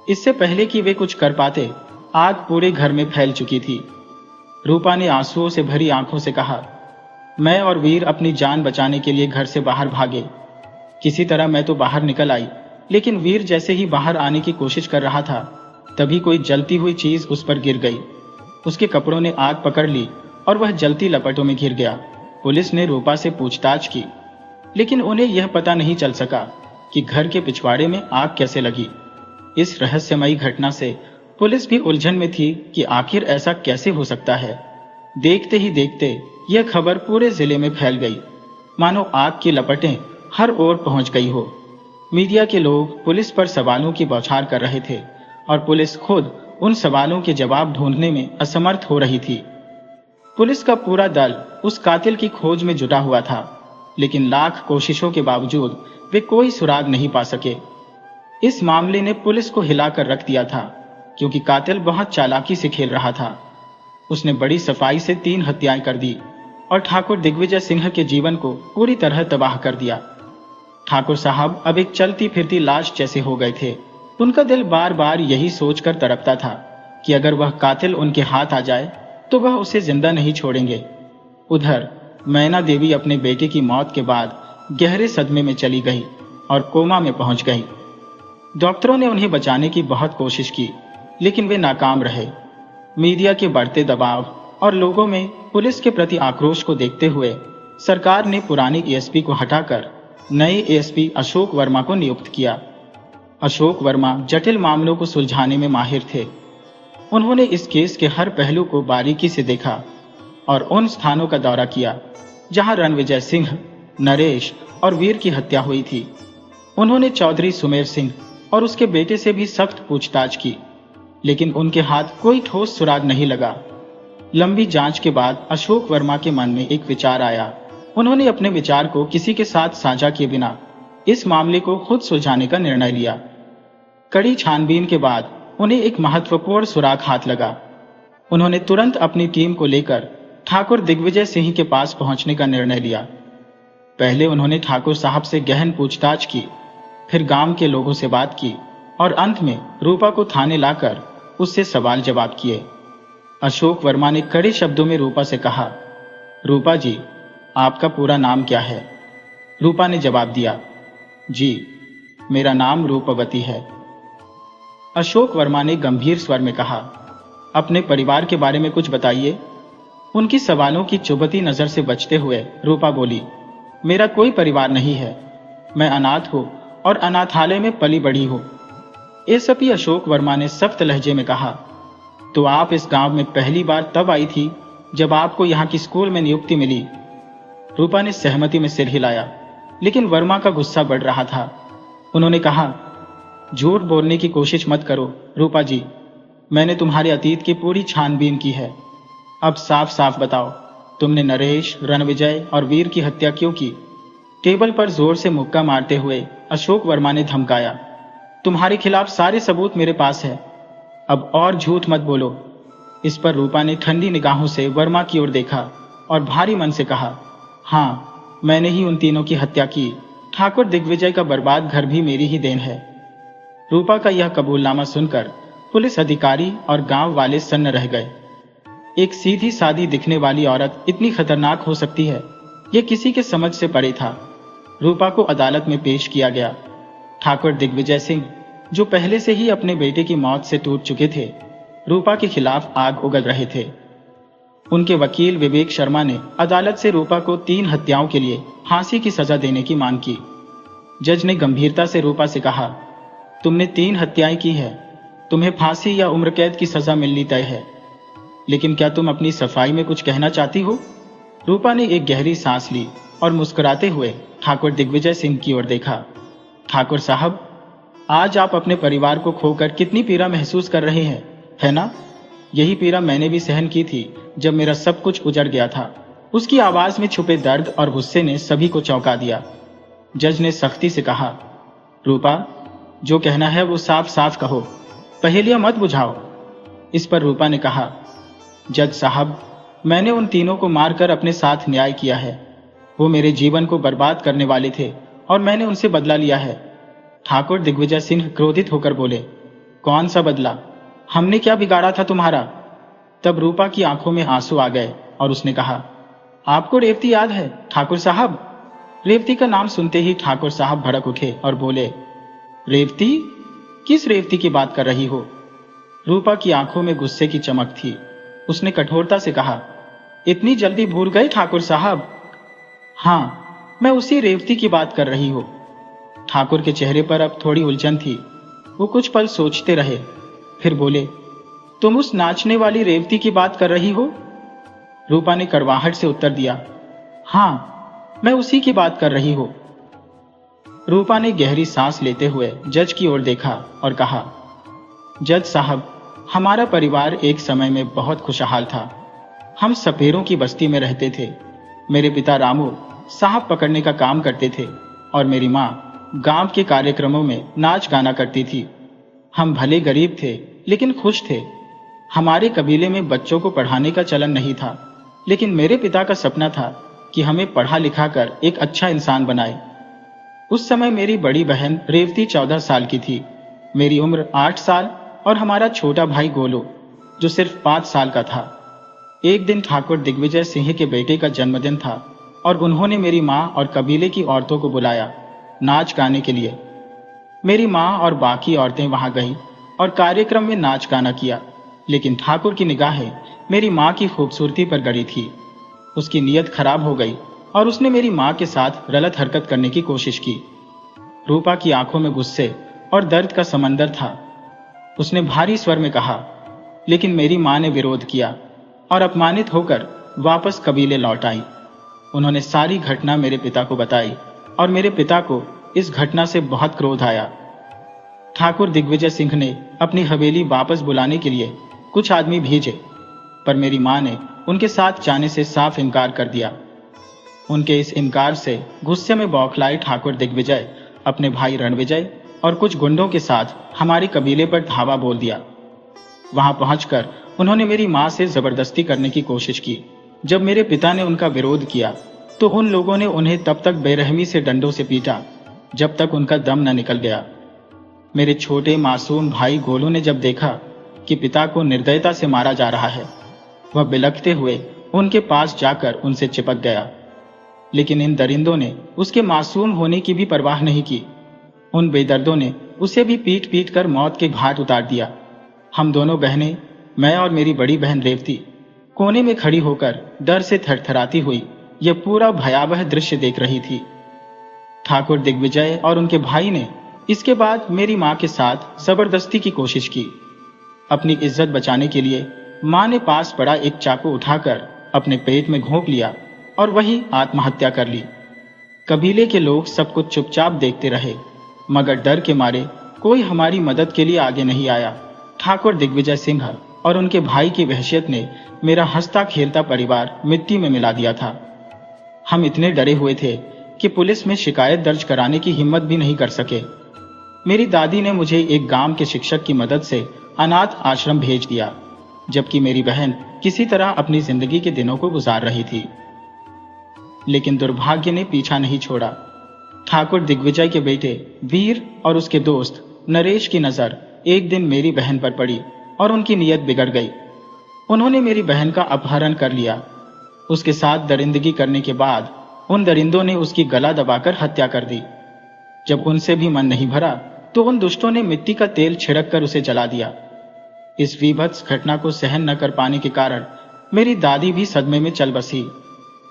इससे पहले कि वे कुछ कर पाते, आग पूरे घर में फैल चुकी थी। रूपा ने आंसुओं से भरी आंखों से कहा, मैं और वीर अपनी जान बचाने के लिए घर से बाहर भागे। किसी तरह मैं तो बाहर निकल आई, लेकिन वीर जैसे ही बाहर आने की कोशिश कर रहा था, तभी कोई जलती हुई चीज उस पर गिर गई। उसके कपड़ों ने आग पकड़ ली और वह जलती लपटों में घिर गया। पुलिस ने रूपा से पूछताछ की, लेकिन उन्हें यह पता नहीं चल सका कि घर के पिछवाड़े में आग कैसे लगी। इस रहस्यमयी घटना से पुलिस भी उलझन में थी कि आखिर ऐसा कैसे हो सकता है। देखते ही देखते यह खबर पूरे जिले में फैल गई, मानो आग की लपटें हर ओर पहुंच गई हो। मीडिया के लोग पुलिस पर सवालों की बौछार कर रहे थे और पुलिस खुद उन सवालों के जवाब ढूंढने में असमर्थ हो रही थी। पुलिस का पूरा दल उस कातिल की खोज में जुटा हुआ था, लेकिन लाख कोशिशों के बावजूद वे कोई सुराग नहीं पा सके। इस मामले ने पुलिस को हिलाकर रख दिया था, क्योंकि कातिल बहुत चालाकी से खेल रहा था। उसने बड़ी सफाई से 3 हत्याएं कर दी और ठाकुर दिग्विजय सिंह के जीवन को पूरी तरह तबाह कर दिया। ठाकुर साहब अब एक चलती फिरती लाश जैसे हो गए थे। उनका दिल बार बार यही सोचकर तड़पता था कि अगर वह कातिल उनके हाथ आ जाए तो वह उसे जिंदा नहीं छोड़ेंगे। उधर मैना देवी अपने बेटे की मौत के बाद गहरे सदमे में चली गई और कोमा में पहुंच गई। डॉक्टरों ने उन्हें बचाने की बहुत कोशिश की, लेकिन वे नाकाम रहे। मीडिया के बढ़ते दबाव और लोगों में पुलिस के प्रति आक्रोश को देखते हुए सरकार ने पुराने एएसपी को हटाकर नए एएसपी अशोक वर्मा को नियुक्त किया। अशोक वर्मा जटिल मामलों को सुलझाने में माहिर थे। उन्होंने इस केस के हर पहलू को बारीकी से देखा और उन स्थानों का दौरा किया जहां रणविजय सिंह, नरेश और वीर की हत्या हुई थी। उन्होंने चौधरी सुमेर सिंह और उसके बेटे से भी सख्त पूछताछ की, लेकिन उनके हाथ कोई ठोस सुराग नहीं लगा। लंबी जांच के बाद अशोक वर्मा के मन में एक विचार आया। उन्होंने अपने विचार को किसी के साथ साझा किए बिना इस मामले को खुद सुलझाने का निर्णय लिया। कड़ी छानबीन के बाद उन्हें एक महत्वपूर्ण सुराग हाथ लगा। उन्होंने तुरंत अपनी टीम को लेकर ठाकुर दिग्विजय सिंह के पास पहुंचने का निर्णय लिया। पहले उन्होंने ठाकुर साहब से गहन पूछताछ की, फिर गांव के लोगों से बात की और अंत में रूपा को थाने लाकर उससे सवाल जवाब किए। अशोक वर्मा ने कड़े शब्दों में रूपा से कहा, रूपा जी, आपका पूरा नाम क्या है? रूपा ने जवाब दिया, जी, मेरा नाम रूपवती है। अशोक वर्मा ने गंभीर स्वर में कहा, अपने परिवार के बारे में कुछ बताइए। उनकी सवालों की चुभती नजर से बचते हुए रूपा बोली, मेरा कोई परिवार नहीं है। मैं अनाथ हूं और अनाथालय में पली बढ़ी हूं। एएसपी अशोक वर्मा ने सख्त लहजे में कहा, तो आप इस गांव में पहली बार तब आई थी जब आपको यहाँ की स्कूल में नियुक्ति मिली? रूपा ने सहमति में सिर हिलाया, लेकिन वर्मा का गुस्सा बढ़ रहा था। उन्होंने कहा, झूठ बोलने की कोशिश मत करो रूपा जी, मैंने तुम्हारे अतीत की पूरी छानबीन की है। अब साफ साफ बताओ, तुमने नरेश, रणविजय और वीर की हत्या क्यों की? टेबल पर जोर से मुक्का मारते हुए अशोक वर्मा ने धमकाया, तुम्हारे खिलाफ सारे सबूत मेरे पास है, अब और झूठ मत बोलो। इस पर रूपा ने ठंडी निगाहों से वर्मा की ओर देखा और भारी मन से कहा, हाँ, मैंने ही उन तीनों की हत्या की। ठाकुर दिग्विजय का बर्बाद घर भी मेरी ही देन है। रूपा का यह कबूलनामा सुनकर पुलिस अधिकारी और गांव वाले सन्न रह गए। एक सीधी सादी दिखने वाली औरत इतनी खतरनाक हो सकती है, यह किसी के समझ से परे था। रूपा को अदालत में पेश किया गया। ठाकुर दिग्विजय सिंह, जो पहले से ही अपने बेटे की मौत से टूट चुके थे, रूपा के खिलाफ आग उगल रहे थे। उनके वकील विवेक शर्मा ने अदालत से रूपा को 3 हत्याओं के लिए फांसी की सजा देने की मांग की। जज ने गंभीरता से रूपा से कहा, तुमने 3 हत्याएं की है, तुम्हें फांसी या उम्र कैद की सजा मिलनी तय है, लेकिन क्या तुम अपनी सफाई में कुछ कहना चाहती हो? रूपा ने एक गहरी सांस ली और मुस्कुराते हुए ठाकुर दिग्विजय सिंह की ओर देखा। ठाकुर साहब, आज आप अपने परिवार को खोकर कितनी पीड़ा महसूस कर रहे हैं, है ना? यही पीड़ा मैंने भी सहन की थी जब मेरा सब कुछ उजड़ गया था। उसकी आवाज में छुपे दर्द और गुस्से ने सभी को चौंका दिया। जज ने सख्ती से कहा, रूपा, जो कहना है वो साफ साफ कहो, पहेलियां मत बुझाओ। इस पर रूपा ने कहा, जज साहब, मैंने उन तीनों को मारकर अपने साथ न्याय किया है। वो मेरे जीवन को बर्बाद करने वाले थे और मैंने उनसे बदला लिया है। ठाकुर दिग्विजय सिंह क्रोधित होकर बोले, कौन सा बदला? हमने क्या बिगाड़ा था तुम्हारा? तब रूपा की आंखों में आंसू आ गए और उसने कहा, आपको रेवती याद है ठाकुर साहब? रेवती का नाम सुनते ही ठाकुर साहब भड़क उठे और बोले, रेवती? किस रेवती की बात कर रही हो? रूपा की आंखों में गुस्से की चमक थी। उसने कठोरता से कहा, इतनी जल्दी भूल गए ठाकुर साहब? हाँ, मैं उसी रेवती की बात कर रही हूं। ठाकुर के चेहरे पर अब थोड़ी उलझन थी। वो कुछ पल सोचते रहे, फिर बोले, तुम उस नाचने वाली रेवती की बात कर रही हो? रूपा ने कड़वाहट से उत्तर दिया, हाँ, मैं उसी की बात कर रही हूं। रूपा ने गहरी सांस लेते हुए जज की ओर देखा और कहा, जज साहब, हमारा परिवार एक समय में बहुत खुशहाल था। हम सपेरों की बस्ती में रहते थे। मेरे पिता रामू सांप पकड़ने का काम करते थे और मेरी माँ गांव के कार्यक्रमों में नाच गाना करती थी। हम भले गरीब थे, लेकिन खुश थे। हमारे कबीले में बच्चों को पढ़ाने का चलन नहीं था, लेकिन मेरे पिता का सपना था कि हमें पढ़ा लिखा कर एक अच्छा इंसान बनाए। उस समय मेरी बड़ी बहन रेवती 14 साल की थी, मेरी उम्र 8 साल और हमारा छोटा भाई गोलू जो सिर्फ 5 साल का था। एक दिन ठाकुर दिग्विजय सिंह के बेटे का जन्मदिन था और उन्होंने मेरी माँ और कबीले की औरतों को बुलाया नाच गाने के लिए। मेरी माँ और बाकी औरतें वहां गईं और कार्यक्रम में नाच गाना किया, लेकिन ठाकुर की निगाहें मेरी माँ की खूबसूरती पर गड़ी थी। उसकी नीयत खराब हो गई और उसने मेरी माँ के साथ गलत हरकत करने की कोशिश की। रूपा की आंखों में गुस्से और दर्द का समंदर था। उसने भारी स्वर में कहा, लेकिन मेरी माँ ने विरोध किया और अपमानित होकर वापस कबीले लौट आई। उन्होंने सारी घटना मेरे पिता को बताई और मेरे पिता को इस घटना से बहुत क्रोध आया। ठाकुर दिग्विजय सिंह ने अपनी हवेली वापस बुलाने के लिए कुछ आदमी भेजे, पर मेरी मां ने उनके साथ जाने से साफ इनकार कर दिया। उनके इस इनकार से गुस्से में बौखलाए ठाकुर दिग्विजय अपने भाई रणविजय और कुछ गुंडों के साथ हमारे कबीले पर धावा बोल दिया। वहां पहुंचकर उन्होंने मेरी मां से जबरदस्ती करने की कोशिश की। जब मेरे पिता ने उनका विरोध किया तो उन लोगों ने उन्हें तब तक बेरहमी से डंडों से पीटा जब तक उनका दम न निकल गया। मेरे छोटे मासूम भाई गोलू ने जब देखा कि पिता को निर्दयता से मारा जा रहा है, वह बिलखते हुए उनके पास जाकर उनसे चिपक गया, लेकिन इन दरिंदों ने उसके मासूम होने की भी परवाह नहीं की। उन बेदर्दों ने उसे भी पीट पीट कर मौत के घाट उतार दिया। हम दोनों बहनें, मैं और मेरी बड़ी बहन रेवती, कोने में खड़ी होकर डर से थरथराती हुई यह पूरा भयावह दृश्य देख रही थी। ठाकुर दिग्विजय और उनके भाई ने इसके बाद मेरी मां के साथ जबरदस्ती की कोशिश की। अपनी इज्जत बचाने के लिए मां ने पास पड़ा एक चाकू उठाकर अपने पेट में घोंप लिया और वही आत्महत्या कर ली। कबीले के लोग सब कुछ चुपचाप देखते रहे, मगर डर के मारे कोई हमारी मदद के लिए आगे नहीं आया। ठाकुर दिग्विजय सिंह और उनके भाई की वहशियत ने मेरा हंसता खेलता परिवार मिट्टी में मिला दिया था। हम इतने डरे हुए थे कि पुलिस में शिकायत दर्ज कराने की हिम्मत भी नहीं कर सके। मेरी दादी ने मुझे एक गांव के शिक्षक की मदद से अनाथ आश्रम भेज दिया, जबकि मेरी बहन किसी तरह अपनी जिंदगी के दिनों को गुजार रही थी। लेकिन दुर्भाग्य ने पीछा नहीं छोड़ा। ठाकुर दिग्विजय के बेटे वीर और उसके दोस्त नरेश की नजर एक दिन मेरी बहन पर पड़ी और उनकी नीयत बिगड़ गई। उन्होंने मेरी बहन का अपहरण कर लिया। उसके साथ दरिंदगी करने के बाद उन दरिंदों ने उसकी गला दबाकर हत्या कर दी। जब उनसे भी मन नहीं भरा तो उन दुष्टों ने मिट्टी का तेल छिड़क कर उसे जला दिया। इस विभत्स घटना को सहन न कर पाने के कारण मेरी दादी भी सदमे में चल बसी।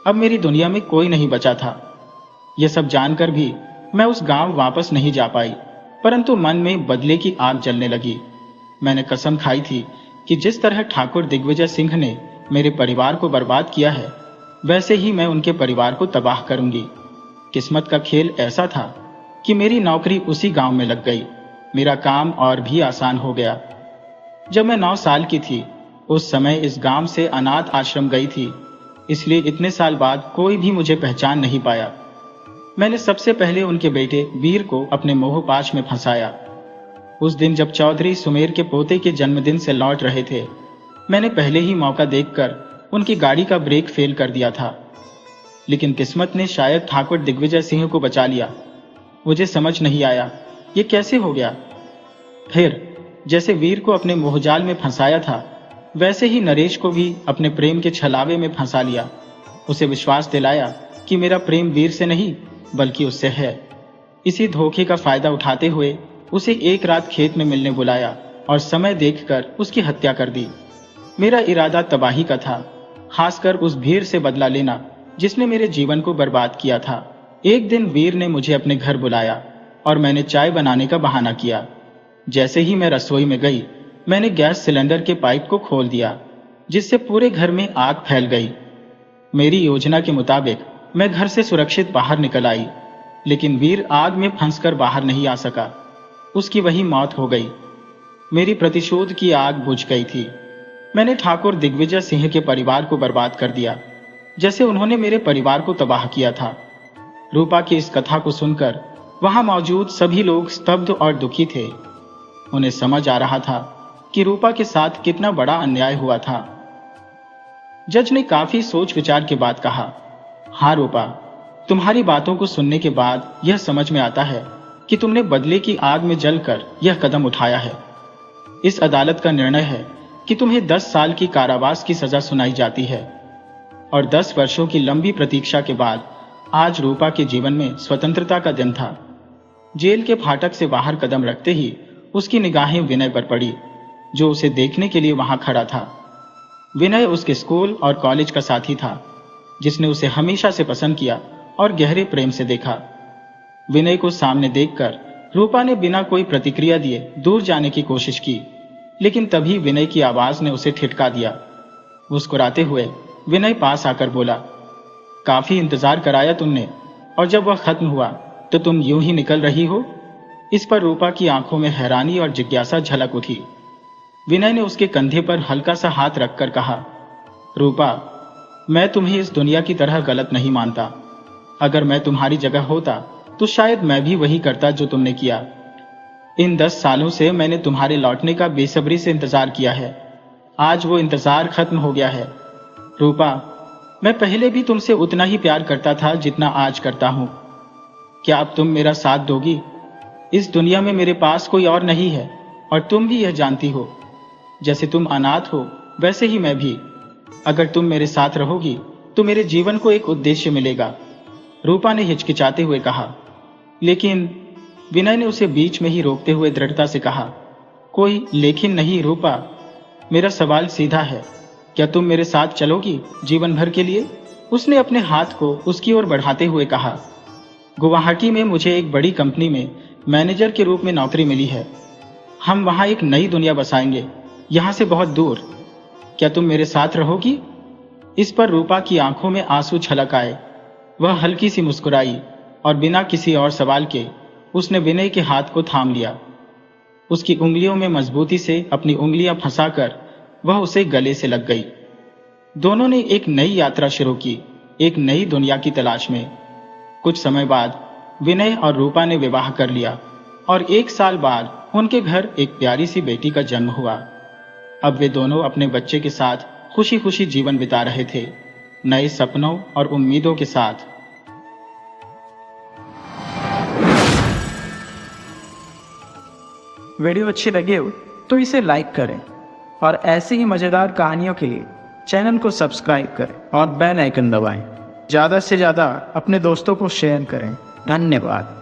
अब मेरी दुनिया में कोई नहीं बचा था। यह सब जानकर भी मैं उस गांव वापस नहीं जा पाई, परंतु मन में बदले की आग जलने लगी। मैंने कसम खाई थी कि जिस तरह ठाकुर दिग्विजय सिंह ने मेरे परिवार को बर्बाद किया है, वैसे ही मैं उनके परिवार को तबाह करूंगी। किस्मत का खेल ऐसा था कि मेरी नौकरी उसी गांव में लग गई। मेरा काम और भी आसान हो गया। जब मैं 9 साल की थी, उस समय इस गांव से अनाथ आश्रम गई थी, इसलिए इतने साल बाद कोई भी मुझे पहचान नहीं पाया। मैंने सबसे पहले उनके बेटे वीर को अपने मोहपाश में फंसाया। उस दिन जब चौधरी सुमेर के पोते के जन्मदिन से लौट रहे थे, मैंने पहले ही मौका देखकर उनकी गाड़ी का ब्रेक फेल कर दिया था, लेकिन किस्मत ने शायद ठाकुर दिग्विजय सिंह को बचा लिया। मुझे समझ नहीं आया ये कैसे हो गया। फिर जैसे वीर को अपने मोहजाल में फंसाया था, वैसे ही नरेश को भी अपने प्रेम के छलावे में फंसा लिया। उसे विश्वास दिलाया कि मेरा प्रेम वीर से नहीं बल्कि उससे है। इसी धोखे का फायदा उठाते हुए उसे एक रात खेत में मिलने बुलाया और समय देखकर उसकी हत्या कर दी। मेरा इरादा तबाही का था, खासकर उस भीड़ से बदला लेना जिसने मेरे जीवन को बर्बाद किया था। एक दिन वीर ने मुझे अपने घर बुलाया और मैंने चाय बनाने का बहाना किया। जैसे ही मैं रसोई में गई, मैंने गैस सिलेंडर के पाइप को खोल दिया, जिससे पूरे घर में आग फैल गई। मेरी योजना के मुताबिक मैं घर से सुरक्षित बाहर निकल आई, लेकिन वीर आग में फंसकर बाहर नहीं आ सका। उसकी वही मौत हो गई। मेरी प्रतिशोध की आग बुझ गई थी। मैंने ठाकुर दिग्विजय सिंह के परिवार को बर्बाद कर दिया, जैसे उन्होंने मेरे परिवार को तबाह किया था। रूपा की इस कथा को सुनकर वहां मौजूद सभी लोग स्तब्ध और दुखी थे। उन्हें समझ आ रहा था कि रूपा के साथ कितना बड़ा अन्याय हुआ था। जज ने काफी सोच विचार के बाद कहा, हाँ रूपा, तुम्हारी बातों को सुनने के बाद यह समझ में आता है कि तुमने बदले की आग में जलकर यह कदम उठाया है। इस अदालत का निर्णय है कि तुम्हें 10 साल की कारावास की सजा सुनाई जाती है और 10 वर्षों की लंबी प्रतीक्षा के बाद आज रूपा के जीवन में स्वतंत्रता का दिन था। जेल के फाटक से बाहर कदम रखते ही उसकी निगाहें विनय पर पड़ी, जो उसे देखने के लिए वहां खड़ा था। विनय उसके स्कूल और कॉलेज का साथी था, जिसने उसे हमेशा से पसंद किया और गहरे प्रेम से देखा। विनय को सामने देखकर रूपा ने बिना कोई प्रतिक्रिया दिए दूर जाने की कोशिश की, लेकिन तभी विनय की आवाज ने उसे ठिठका दिया। मुस्कुराते हुए विनय पास आकर बोला, काफी इंतजार कराया तुमने, और जब वह खत्म हुआ तो तुम यूं ही निकल रही हो। इस पर रूपा की आंखों में हैरानी और जिज्ञासा झलक उठी। विनय ने उसके कंधे पर हल्का सा हाथ रखकर कहा, रूपा, मैं तुम्हें इस दुनिया की तरह गलत नहीं मानता। अगर मैं तुम्हारी जगह होता तो शायद मैं भी वही करता जो तुमने किया। इन 10 सालों से मैंने तुम्हारे लौटने का बेसब्री से इंतजार किया है। आज वो इंतजार खत्म हो गया है। रूपा, मैं पहले भी तुमसे उतना ही प्यार करता था जितना आज करता हूं। क्या अब तुम मेरा साथ दोगी? इस दुनिया में मेरे पास कोई और नहीं है और तुम भी यह जानती हो। जैसे तुम अनाथ हो वैसे ही मैं भी। अगर तुम मेरे साथ रहोगी तो मेरे जीवन को एक उद्देश्य मिलेगा। रूपा ने हिचकिचाते हुए कहा। लेकिन विनय ने उसे बीच में ही रोकते हुए दृढ़ता से कहा, कोई लेकिन नहीं रूपा, मेरा सवाल सीधा है, क्या तुम मेरे साथ चलोगी जीवन भर के लिए? उसने अपने हाथ को उसकी ओर बढ़ाते हुए कहा, गुवाहाटी में मुझे एक बड़ी कंपनी में मैनेजर के रूप में नौकरी मिली है। हम वहां एक नई दुनिया बसाएंगे, यहां से बहुत दूर। क्या तुम मेरे साथ रहोगी? इस पर रूपा की आंखों में आंसू छलक आए। वह हल्की सी मुस्कुराई और बिना किसी और सवाल के उसने विनय के हाथ को थाम लिया। उसकी उंगलियों में मजबूती से अपनी उंगलियां फंसाकर वह उसे गले से लग गई। दोनों ने एक नई यात्रा शुरू की, एक नई दुनिया की तलाश में। कुछ समय बाद विनय और रूपा ने विवाह कर लिया और 1 साल बाद उनके घर एक प्यारी सी बेटी का जन्म हुआ। अब वे दोनों अपने बच्चे के साथ खुशी खुशी जीवन बिता रहे थे, नए सपनों और उम्मीदों के साथ। वीडियो अच्छी लगी हो तो इसे लाइक करें और ऐसी ही मज़ेदार कहानियों के लिए चैनल को सब्सक्राइब करें और बेल आइकन दबाएं। ज़्यादा से ज़्यादा अपने दोस्तों को शेयर करें। धन्यवाद।